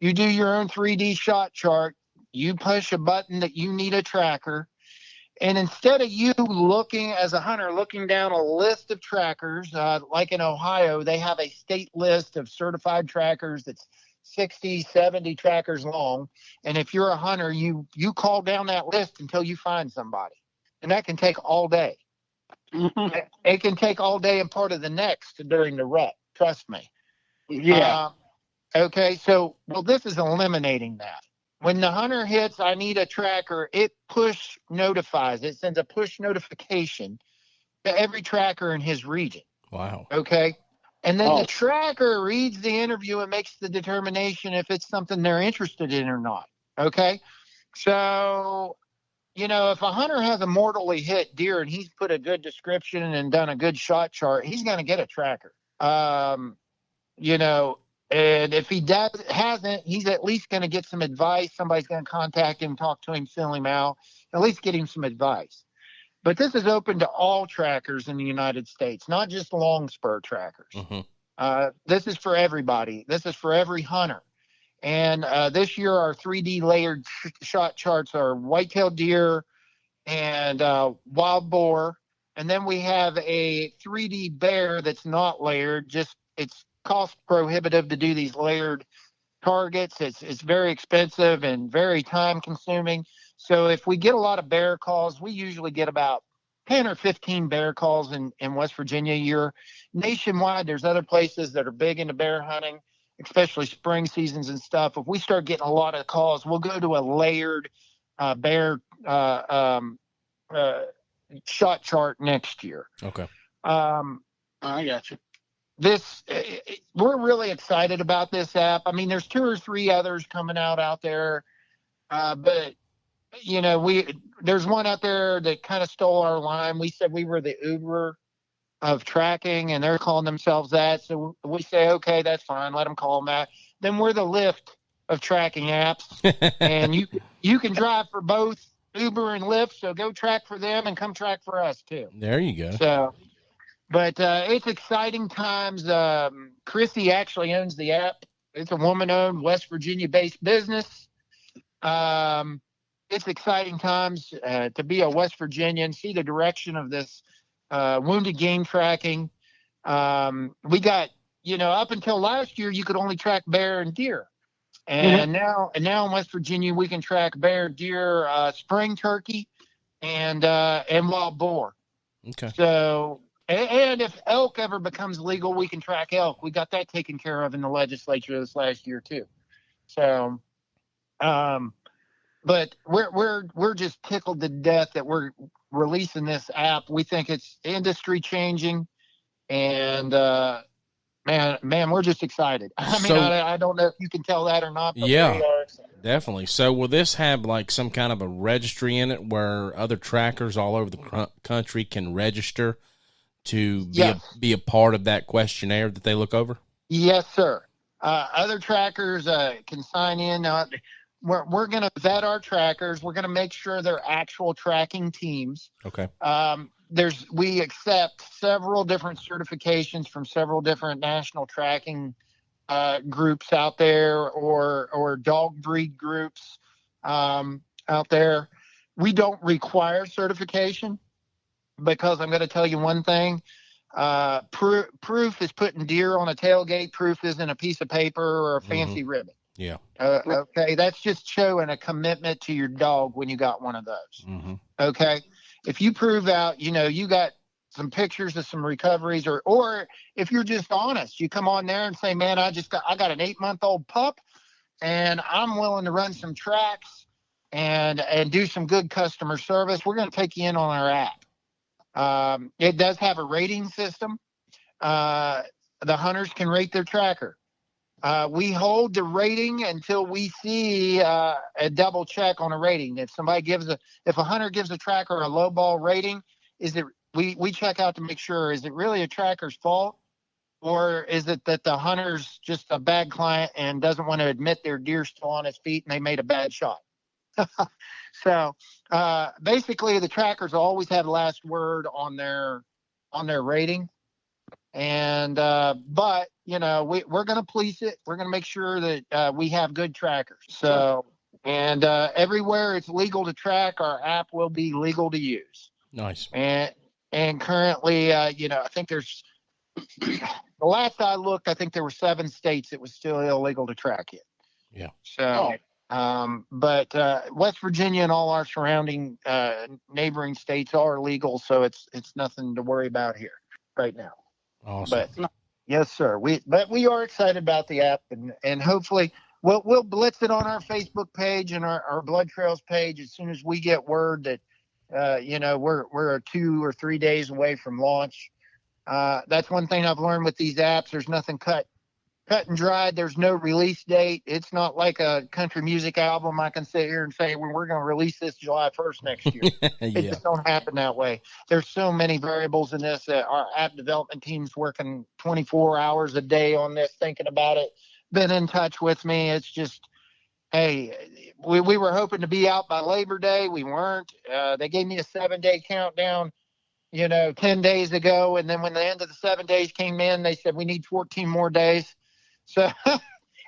you do your own 3D shot chart. You push a button that you need a tracker. And instead of you as a hunter, looking down a list of trackers, like in Ohio, they have a state list of certified trackers that's 60, 70 trackers long. And if you're a hunter, you call down that list until you find somebody. And that can take all day. Mm-hmm. It can take all day and part of the next during the rut. Trust me. Yeah. Okay. So, this is eliminating that. When the hunter hits, "I need a tracker," it push notifies. It sends a push notification to every tracker in his region. Wow. Okay. And then the tracker reads the interview and makes the determination if it's something they're interested in or not. Okay. So, if a hunter has a mortally hit deer and he's put a good description and done a good shot chart, he's going to get a tracker. You know, and if he hasn't, he's at least going to get some advice. Somebody's going to contact him, talk to him, fill him out, at least get him some advice. But this is open to all trackers in the United States, not just Longspur trackers. This is for everybody. This is for every hunter. And this year, our 3D layered shot charts are white-tailed deer and wild boar. And then we have a 3D bear that's not layered. Just it's cost prohibitive to do these layered targets. It's very expensive and very time consuming. So if we get a lot of bear calls, we usually get about 10 or 15 bear calls in West Virginia a year. Nationwide, there's other places that are big into bear hunting, especially spring seasons and stuff. If we start getting a lot of calls, we'll go to a layered bear shot chart next year. Okay. I got you. We're really excited about this app. I mean, there's 2 or 3 others coming out there, but you know, there's one out there that kind of stole our line. We said we were the Uber of tracking, and they're calling themselves that. So we say, okay, that's fine. Let them call them that. Then we're the Lyft of tracking apps, and you can drive for both Uber and Lyft. So go track for them and come track for us too. There you go. So. But it's exciting times. Chrissy actually owns the app. It's a woman-owned, West Virginia-based business. It's exciting times to be a West Virginian, see the direction of this wounded game tracking. We got, up until last year, you could only track bear and deer. And now in West Virginia, we can track bear, deer, spring turkey, and wild boar. Okay. So... And if elk ever becomes legal, we can track elk. We got that taken care of in the legislature this last year too. So, but we're just tickled to death that we're releasing this app. We think it's industry changing, and man, we're just excited. I mean, I don't know if you can tell that or not. But yeah, definitely. So will this have like some kind of a registry in it where other trackers all over the country can register to be a part of that questionnaire that they look over? Yes, sir. Other trackers can sign in. We're going to vet our trackers. We're going to make sure they're actual tracking teams. Okay. We accept several different certifications from several different national tracking groups out there, or dog breed groups out there. We don't require certification, because I'm going to tell you one thing. Proof is putting deer on a tailgate. Proof isn't a piece of paper or a fancy ribbon. Yeah. Okay. That's just showing a commitment to your dog when you got one of those. Okay. If you prove out, you got some pictures of some recoveries, or if you're just honest, you come on there and say, man, I got an 8-month-old pup, and I'm willing to run some tracks and do some good customer service. We're going to take you in on our app. It does have a rating system. The hunters can rate their tracker. We hold the rating until we see a double check on a rating. If a hunter gives a tracker a low ball rating, we check out to make sure, is it really a tracker's fault, or is it that the hunter's just a bad client and doesn't want to admit their deer's still on his feet and they made a bad shot? So basically, the trackers always have the last word on their rating, and but we're going to police it. We're going to make sure that we have good trackers. So and everywhere it's legal to track, our app will be legal to use. Nice. And currently, I think there's the last I looked, I think there were 7 states it was still illegal to track it. Yeah. So. But West Virginia and all our surrounding neighboring states are legal, so it's nothing to worry about here right now. Awesome. But yes, sir. We are excited about the app, and hopefully we'll blitz it on our Facebook page and our Blood Trails page as soon as we get word that we're 2 or 3 days away from launch. That's one thing I've learned with these apps. There's nothing cut cut and dried. There's no release date. It's not like a country music album. I can sit here and say, well, we're going to release this July 1st next year. It just don't happen that way. There's so many variables in this that our app development team's working 24 hours a day on this, thinking about it, been in touch with me. It's just, hey, we were hoping to be out by Labor Day. We weren't. They gave me a 7-day countdown, 10 days ago. And then when the end of the 7 days came in, they said, we need 14 more days. So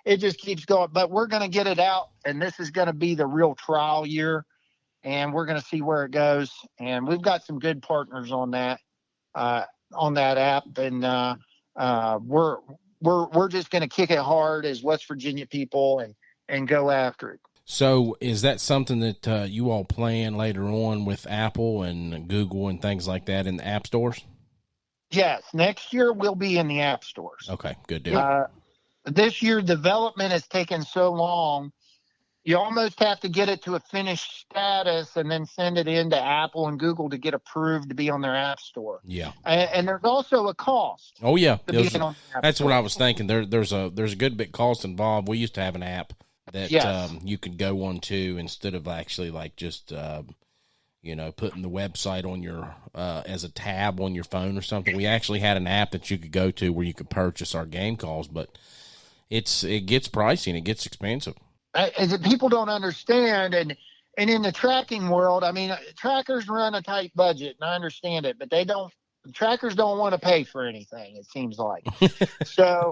it just keeps going, but we're going to get it out, and this is going to be the real trial year, and we're going to see where it goes. And we've got some good partners on that app, and we're just going to kick it hard as West Virginia people and go after it. So is that something that you all plan later on with Apple and Google and things like that in the app stores? Yes, next year we'll be in the app stores. Okay, good deal. This year, development has taken so long, you almost have to get it to a finished status and then send it into Apple and Google to get approved to be on their app store. Yeah. And there's also a cost. Oh, yeah. That's what I was thinking. There's a good bit cost involved. We used to have an app that you could go on to instead of actually just putting the website on your as a tab on your phone or something. We actually had an app that you could go to where you could purchase our game calls, but it gets pricey and it gets expensive. As people don't understand, and in the tracking world, I mean, trackers run a tight budget, and I understand it, but trackers don't want to pay for anything, it seems like. So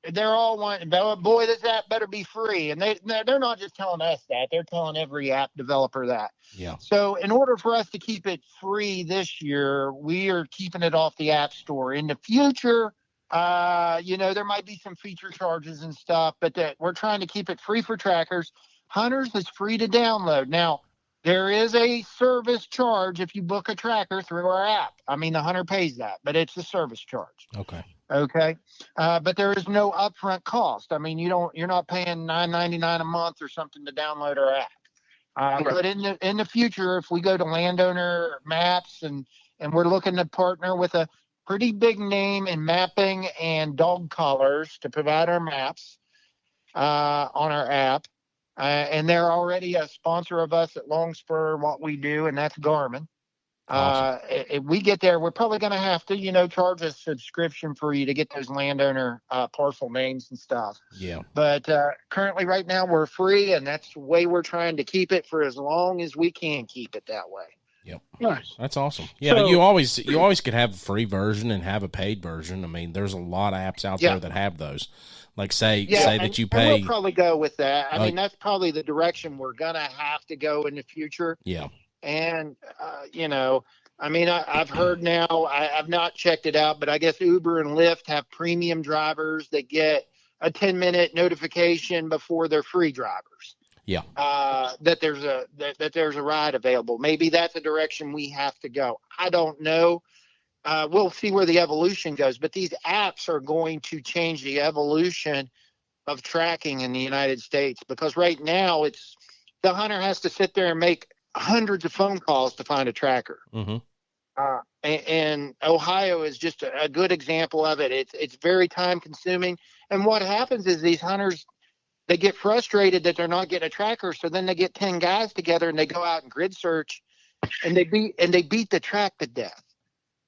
they're all wanting, boy, this app better be free. And they're not just telling us that, they're telling every app developer that. Yeah. So in order for us to keep it free this year, we are keeping it off the app store. In the future, there might be some feature charges and stuff, but we're trying to keep it free for trackers. Hunters is free to download. Now, there is a service charge if you book a tracker through our app. I mean, the hunter pays that, but it's a service charge. Okay. But there is no upfront cost. I mean, you're not paying $9.99 a month or something to download our app. But in the future, if we go to landowner maps and we're looking to partner with a pretty big name in mapping and dog collars to provide our maps on our app. And they're already a sponsor of us at Longspur, what we do, and that's Garmin. Awesome. If we get there, we're probably going to have to, charge a subscription for you to get those landowner parcel names and stuff. Yeah. But currently right now we're free, and that's the way we're trying to keep it for as long as we can keep it that way. Yep. Nice. That's awesome. Yeah, so, you always could have a free version and have a paid version. I mean, there's a lot of apps out there that have those. Like say that you pay. We'll probably go with that. I mean, that's probably the direction we're gonna have to go in the future. Yeah. And I mean, I've heard now. I've not checked it out, but I guess Uber and Lyft have premium drivers that get a 10-minute notification before their free drivers. Yeah. That there's a ride available. Maybe that's a direction we have to go. I don't know. We'll see where the evolution goes. But these apps are going to change the evolution of tracking in the United States, because right now the hunter has to sit there and make hundreds of phone calls to find a tracker. Mm-hmm. And Ohio is just a good example of it. It's very time consuming. And what happens is these hunters, they get frustrated that they're not getting a tracker, so then they get 10 guys together and they go out and grid search, and they beat the track to death.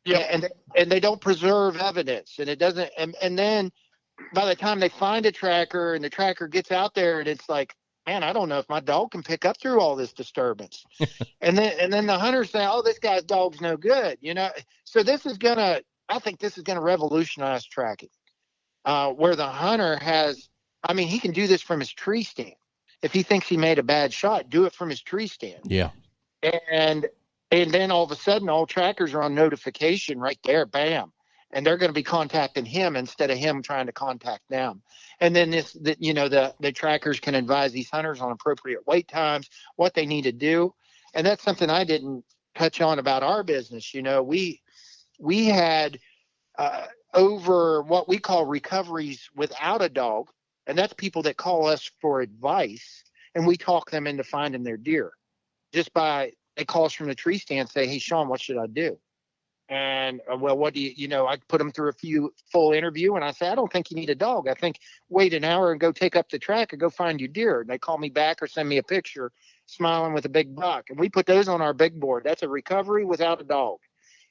Yeah, and they don't preserve evidence, and it doesn't. And then by the time they find a tracker and the tracker gets out there, and it's like, man, I don't know if my dog can pick up through all this disturbance. and then the hunters say, oh, this guy's dog's no good, So I think this is gonna revolutionize tracking, where the hunter has. I mean, he can do this from his tree stand. If he thinks he made a bad shot, do it from his tree stand. Yeah. And then all of a sudden, all trackers are on notification right there, bam. And they're going to be contacting him instead of him trying to contact them. And then the trackers can advise these hunters on appropriate wait times, what they need to do. And that's something I didn't touch on about our business. We had over what we call recoveries without a dog. And that's people that call us for advice, and we talk them into finding their deer. Just by, they call us from the tree stand and say, hey, Shon, what should I do? And well, what do I put them through a few full interview, and I say, I don't think you need a dog. I think wait an hour and go take up the track and go find your deer. And they call me back or send me a picture smiling with a big buck. And we put those on our big board. That's a recovery without a dog.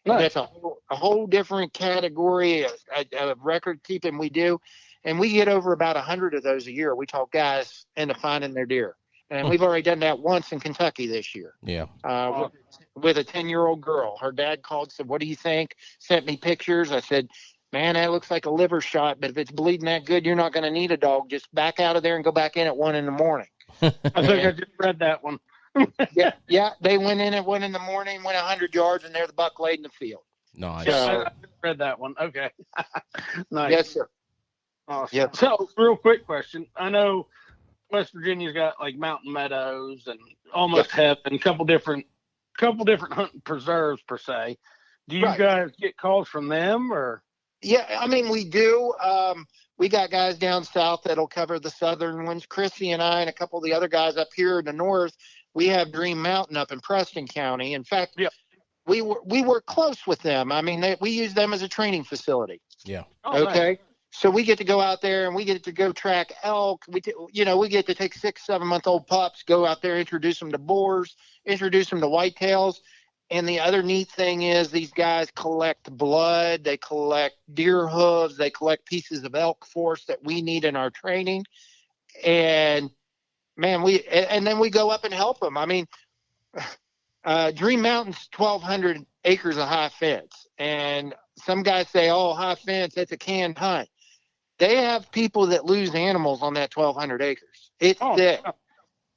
And Nice. that's a whole different category of record keeping we do. And we get over about 100 of those a year. We talk guys into finding their deer. And we've already done that once in Kentucky this year. Yeah. With a 10-year-old girl. Her dad called and said, what do you think? Sent me pictures. I said, man, that looks like a liver shot, but if it's bleeding that good, you're not going to need a dog. Just back out of there and go back in at 1 a.m. I think I just read that one. yeah. They went in at 1 a.m, went 100 yards, and there the buck laid in the field. Nice. I just read that one. Okay. Nice. Yes, sir. Awesome. Yep. So, real quick question. I know West Virginia's got like mountain meadows and almost heaven, a couple different hunting preserves per se. Do you guys get calls from them or? Yeah, I mean, we do. We got guys down south that'll cover the southern ones. Chrissy and I and a couple of the other guys up here in the north, we have Dream Mountain up in Preston County. In fact, we work close with them. I mean, we use them as a training facility. Yeah. Oh, Okay. Nice. So we get to go out there and we get to go track elk. We get to take 6-7-month-old pups, go out there, introduce them to boars, introduce them to whitetails. And the other neat thing is these guys collect blood, they collect deer hooves, they collect pieces of elk force that we need in our training. And man, and then we go up and help them. I mean, Dream Mountain's 1,200 acres of high fence. And some guys say, oh, high fence, that's a canned hunt. They have people that lose animals on that 1,200 acres. It's thick. Wow.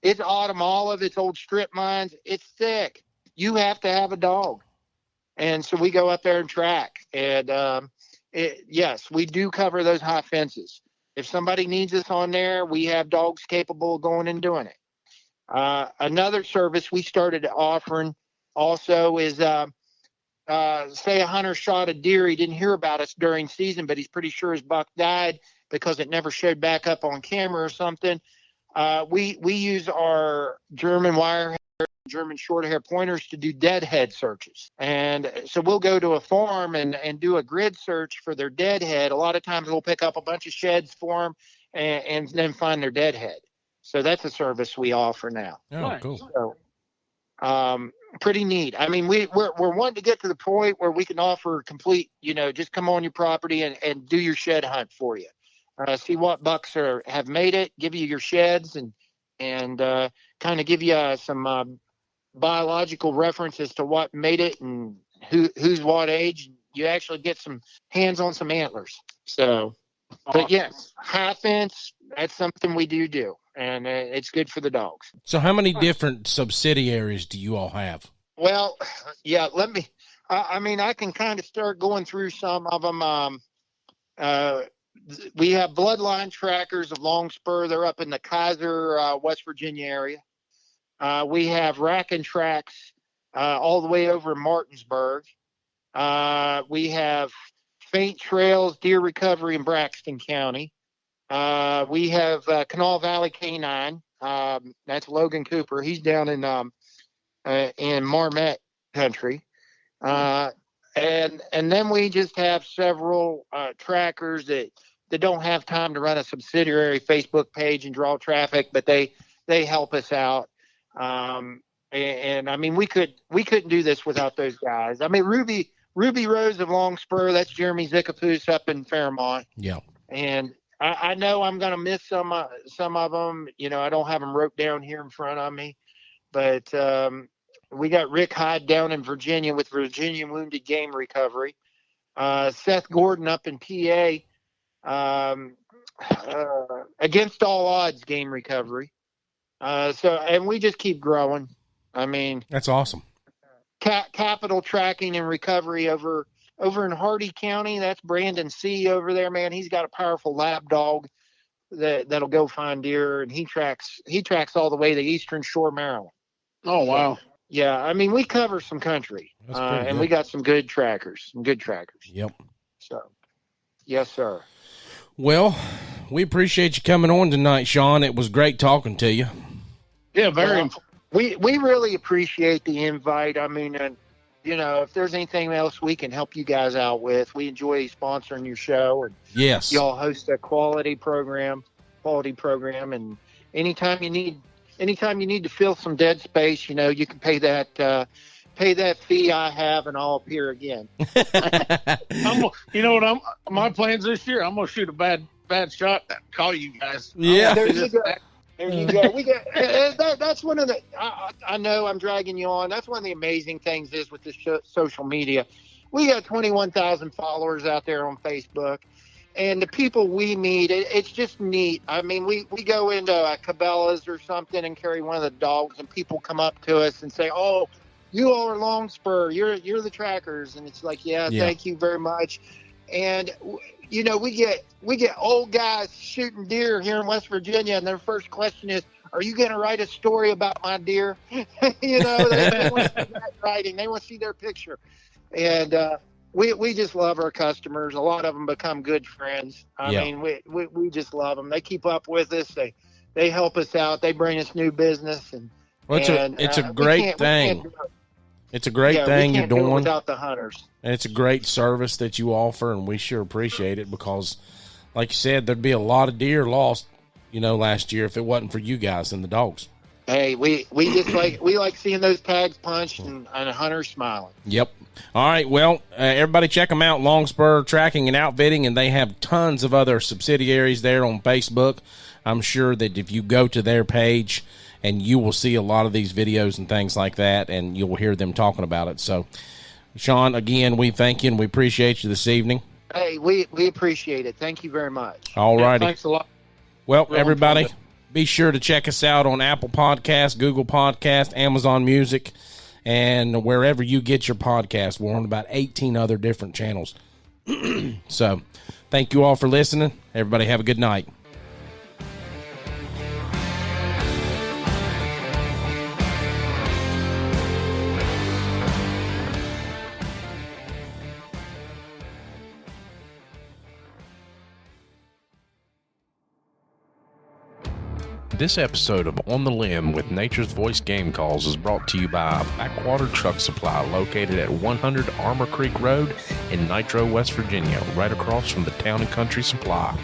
It's autumn olive. It's old strip mines. It's thick. You have to have a dog. And so we go up there and track. And yes, we do cover those high fences. If somebody needs us on there, we have dogs capable of going and doing it. Another service we started offering also is say a hunter shot a deer. He didn't hear about us during season, but he's pretty sure his buck died because it never showed back up on camera or something. We use our German wire, German short hair pointers to do deadhead searches. And so we'll go to a farm and do a grid search for their deadhead. A lot of times we'll pick up a bunch of sheds for them and then find their deadhead. So that's a service we offer now. Oh, cool. So, pretty neat. I mean, we're wanting to get to the point where we can offer complete, just come on your property and do your shed hunt for you. See what bucks have made it, give you your sheds and kind of give you some biological reference as to what made it and who's what age. You actually get some hands on some antlers. So, but yes, high fence, that's something we do. And it's good for the dogs. So how many different subsidiaries do you all have? Well, yeah, I can kind of start going through some of them. We have Bloodline Trackers of Longspur. They're up in the Kaiser, West Virginia area. We have Rack and Tracks all the way over in Martinsburg. We have Faint Trails, Deer Recovery in Braxton County. We have Canal Valley Canine. That's Logan Cooper. He's down in Marmette country. And then we just have several trackers that don't have time to run a subsidiary Facebook page and draw traffic, but they help us out. And I mean, we couldn't do this without those guys. I mean, Ruby Rose of Longspur, that's Jeremy Zickapoose up in Fairmont. Yeah. And I know I'm going to miss some of them. I don't have them wrote down here in front of me, but we got Rick Hyde down in Virginia with Virginia Wounded Game Recovery. Seth Gordon up in PA, Against All Odds Game Recovery. And we just keep growing. I mean, that's awesome. Capital Tracking and Recovery over in Hardy County. That's Brandon C. over there, man. He's got a powerful lab dog that'll go find deer, and he tracks all the way to Eastern Shore, Maryland. Oh, wow. So, yeah, I mean, we cover some country, and we got some good trackers. Yep. So, yes, sir. Well, we appreciate you coming on tonight, Shon. It was great talking to you. Yeah, very. We really appreciate the invite. I mean, if there's anything else we can help you guys out with, we enjoy sponsoring your show, and Yes. y'all host a quality program, and anytime you need to fill some dead space, you can pay that fee I have, and I'll appear again. My plans this year, I'm gonna shoot a bad shot and call you guys. Yeah. There you go. There you go. We get that's one of the. I know I'm dragging you on. That's one of the amazing things is with the social media. We got 21,000 followers out there on Facebook, and the people we meet, it's just neat. I mean, we go into Cabela's or something and carry one of the dogs, and people come up to us and say, "Oh, you all are Longspur. You're the trackers," and it's like, yeah, thank you very much. And we get old guys shooting deer here in West Virginia, and their first question is, "Are you going to write a story about my deer?" They want to see that writing. They want to see their picture, and we just love our customers. A lot of them become good friends. I mean, we just love them. They keep up with us. They help us out. They bring us new business, and it's a great thing. It's a great thing you're doing without the hunters. And it's a great service that you offer, and we sure appreciate it because, like you said, there'd be a lot of deer lost, last year if it wasn't for you guys and the dogs. Hey, we just like seeing those tags punched and hunters smiling. Yep. All right. Well, everybody check them out, Longspur Tracking and Outfitting, and they have tons of other subsidiaries there on Facebook. I'm sure that if you go to their page, and you will see a lot of these videos and things like that, and you'll hear them talking about it. So, Shon, again, we thank you and we appreciate you this evening. Hey, we appreciate it. Thank you very much. All righty. Thanks a lot. Well, everybody, be sure to check us out on Apple Podcasts, Google Podcasts, Amazon Music, and wherever you get your podcast. We're on about 18 other different channels. So, thank you all for listening. Everybody have a good night. This episode of On the Limb with Nature's Voice Game Calls is brought to you by Backwater Truck Supply, located at 100 Armor Creek Road in Nitro, West Virginia, right across from the Town & Country Supply.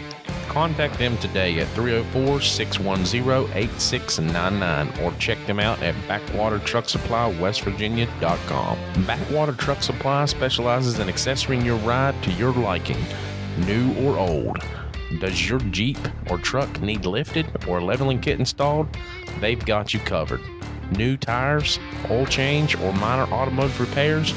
Contact them today at 304-610-8699 or check them out at BackwaterTruckSupplyWestVirginia.com. Backwater Truck Supply specializes in accessorying your ride to your liking, new or old. Does your Jeep or truck need lifted or a leveling kit installed? They've got you covered. New tires, oil change, or minor automotive repairs?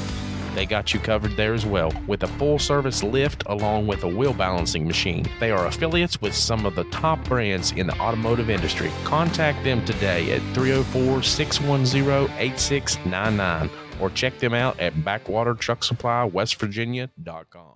They got you covered there as well, with a full-service lift along with a wheel balancing machine. They are affiliates with some of the top brands in the automotive industry. Contact them today at 304-610-8699 or check them out at BackwaterTruckSupplyWestVirginia.com.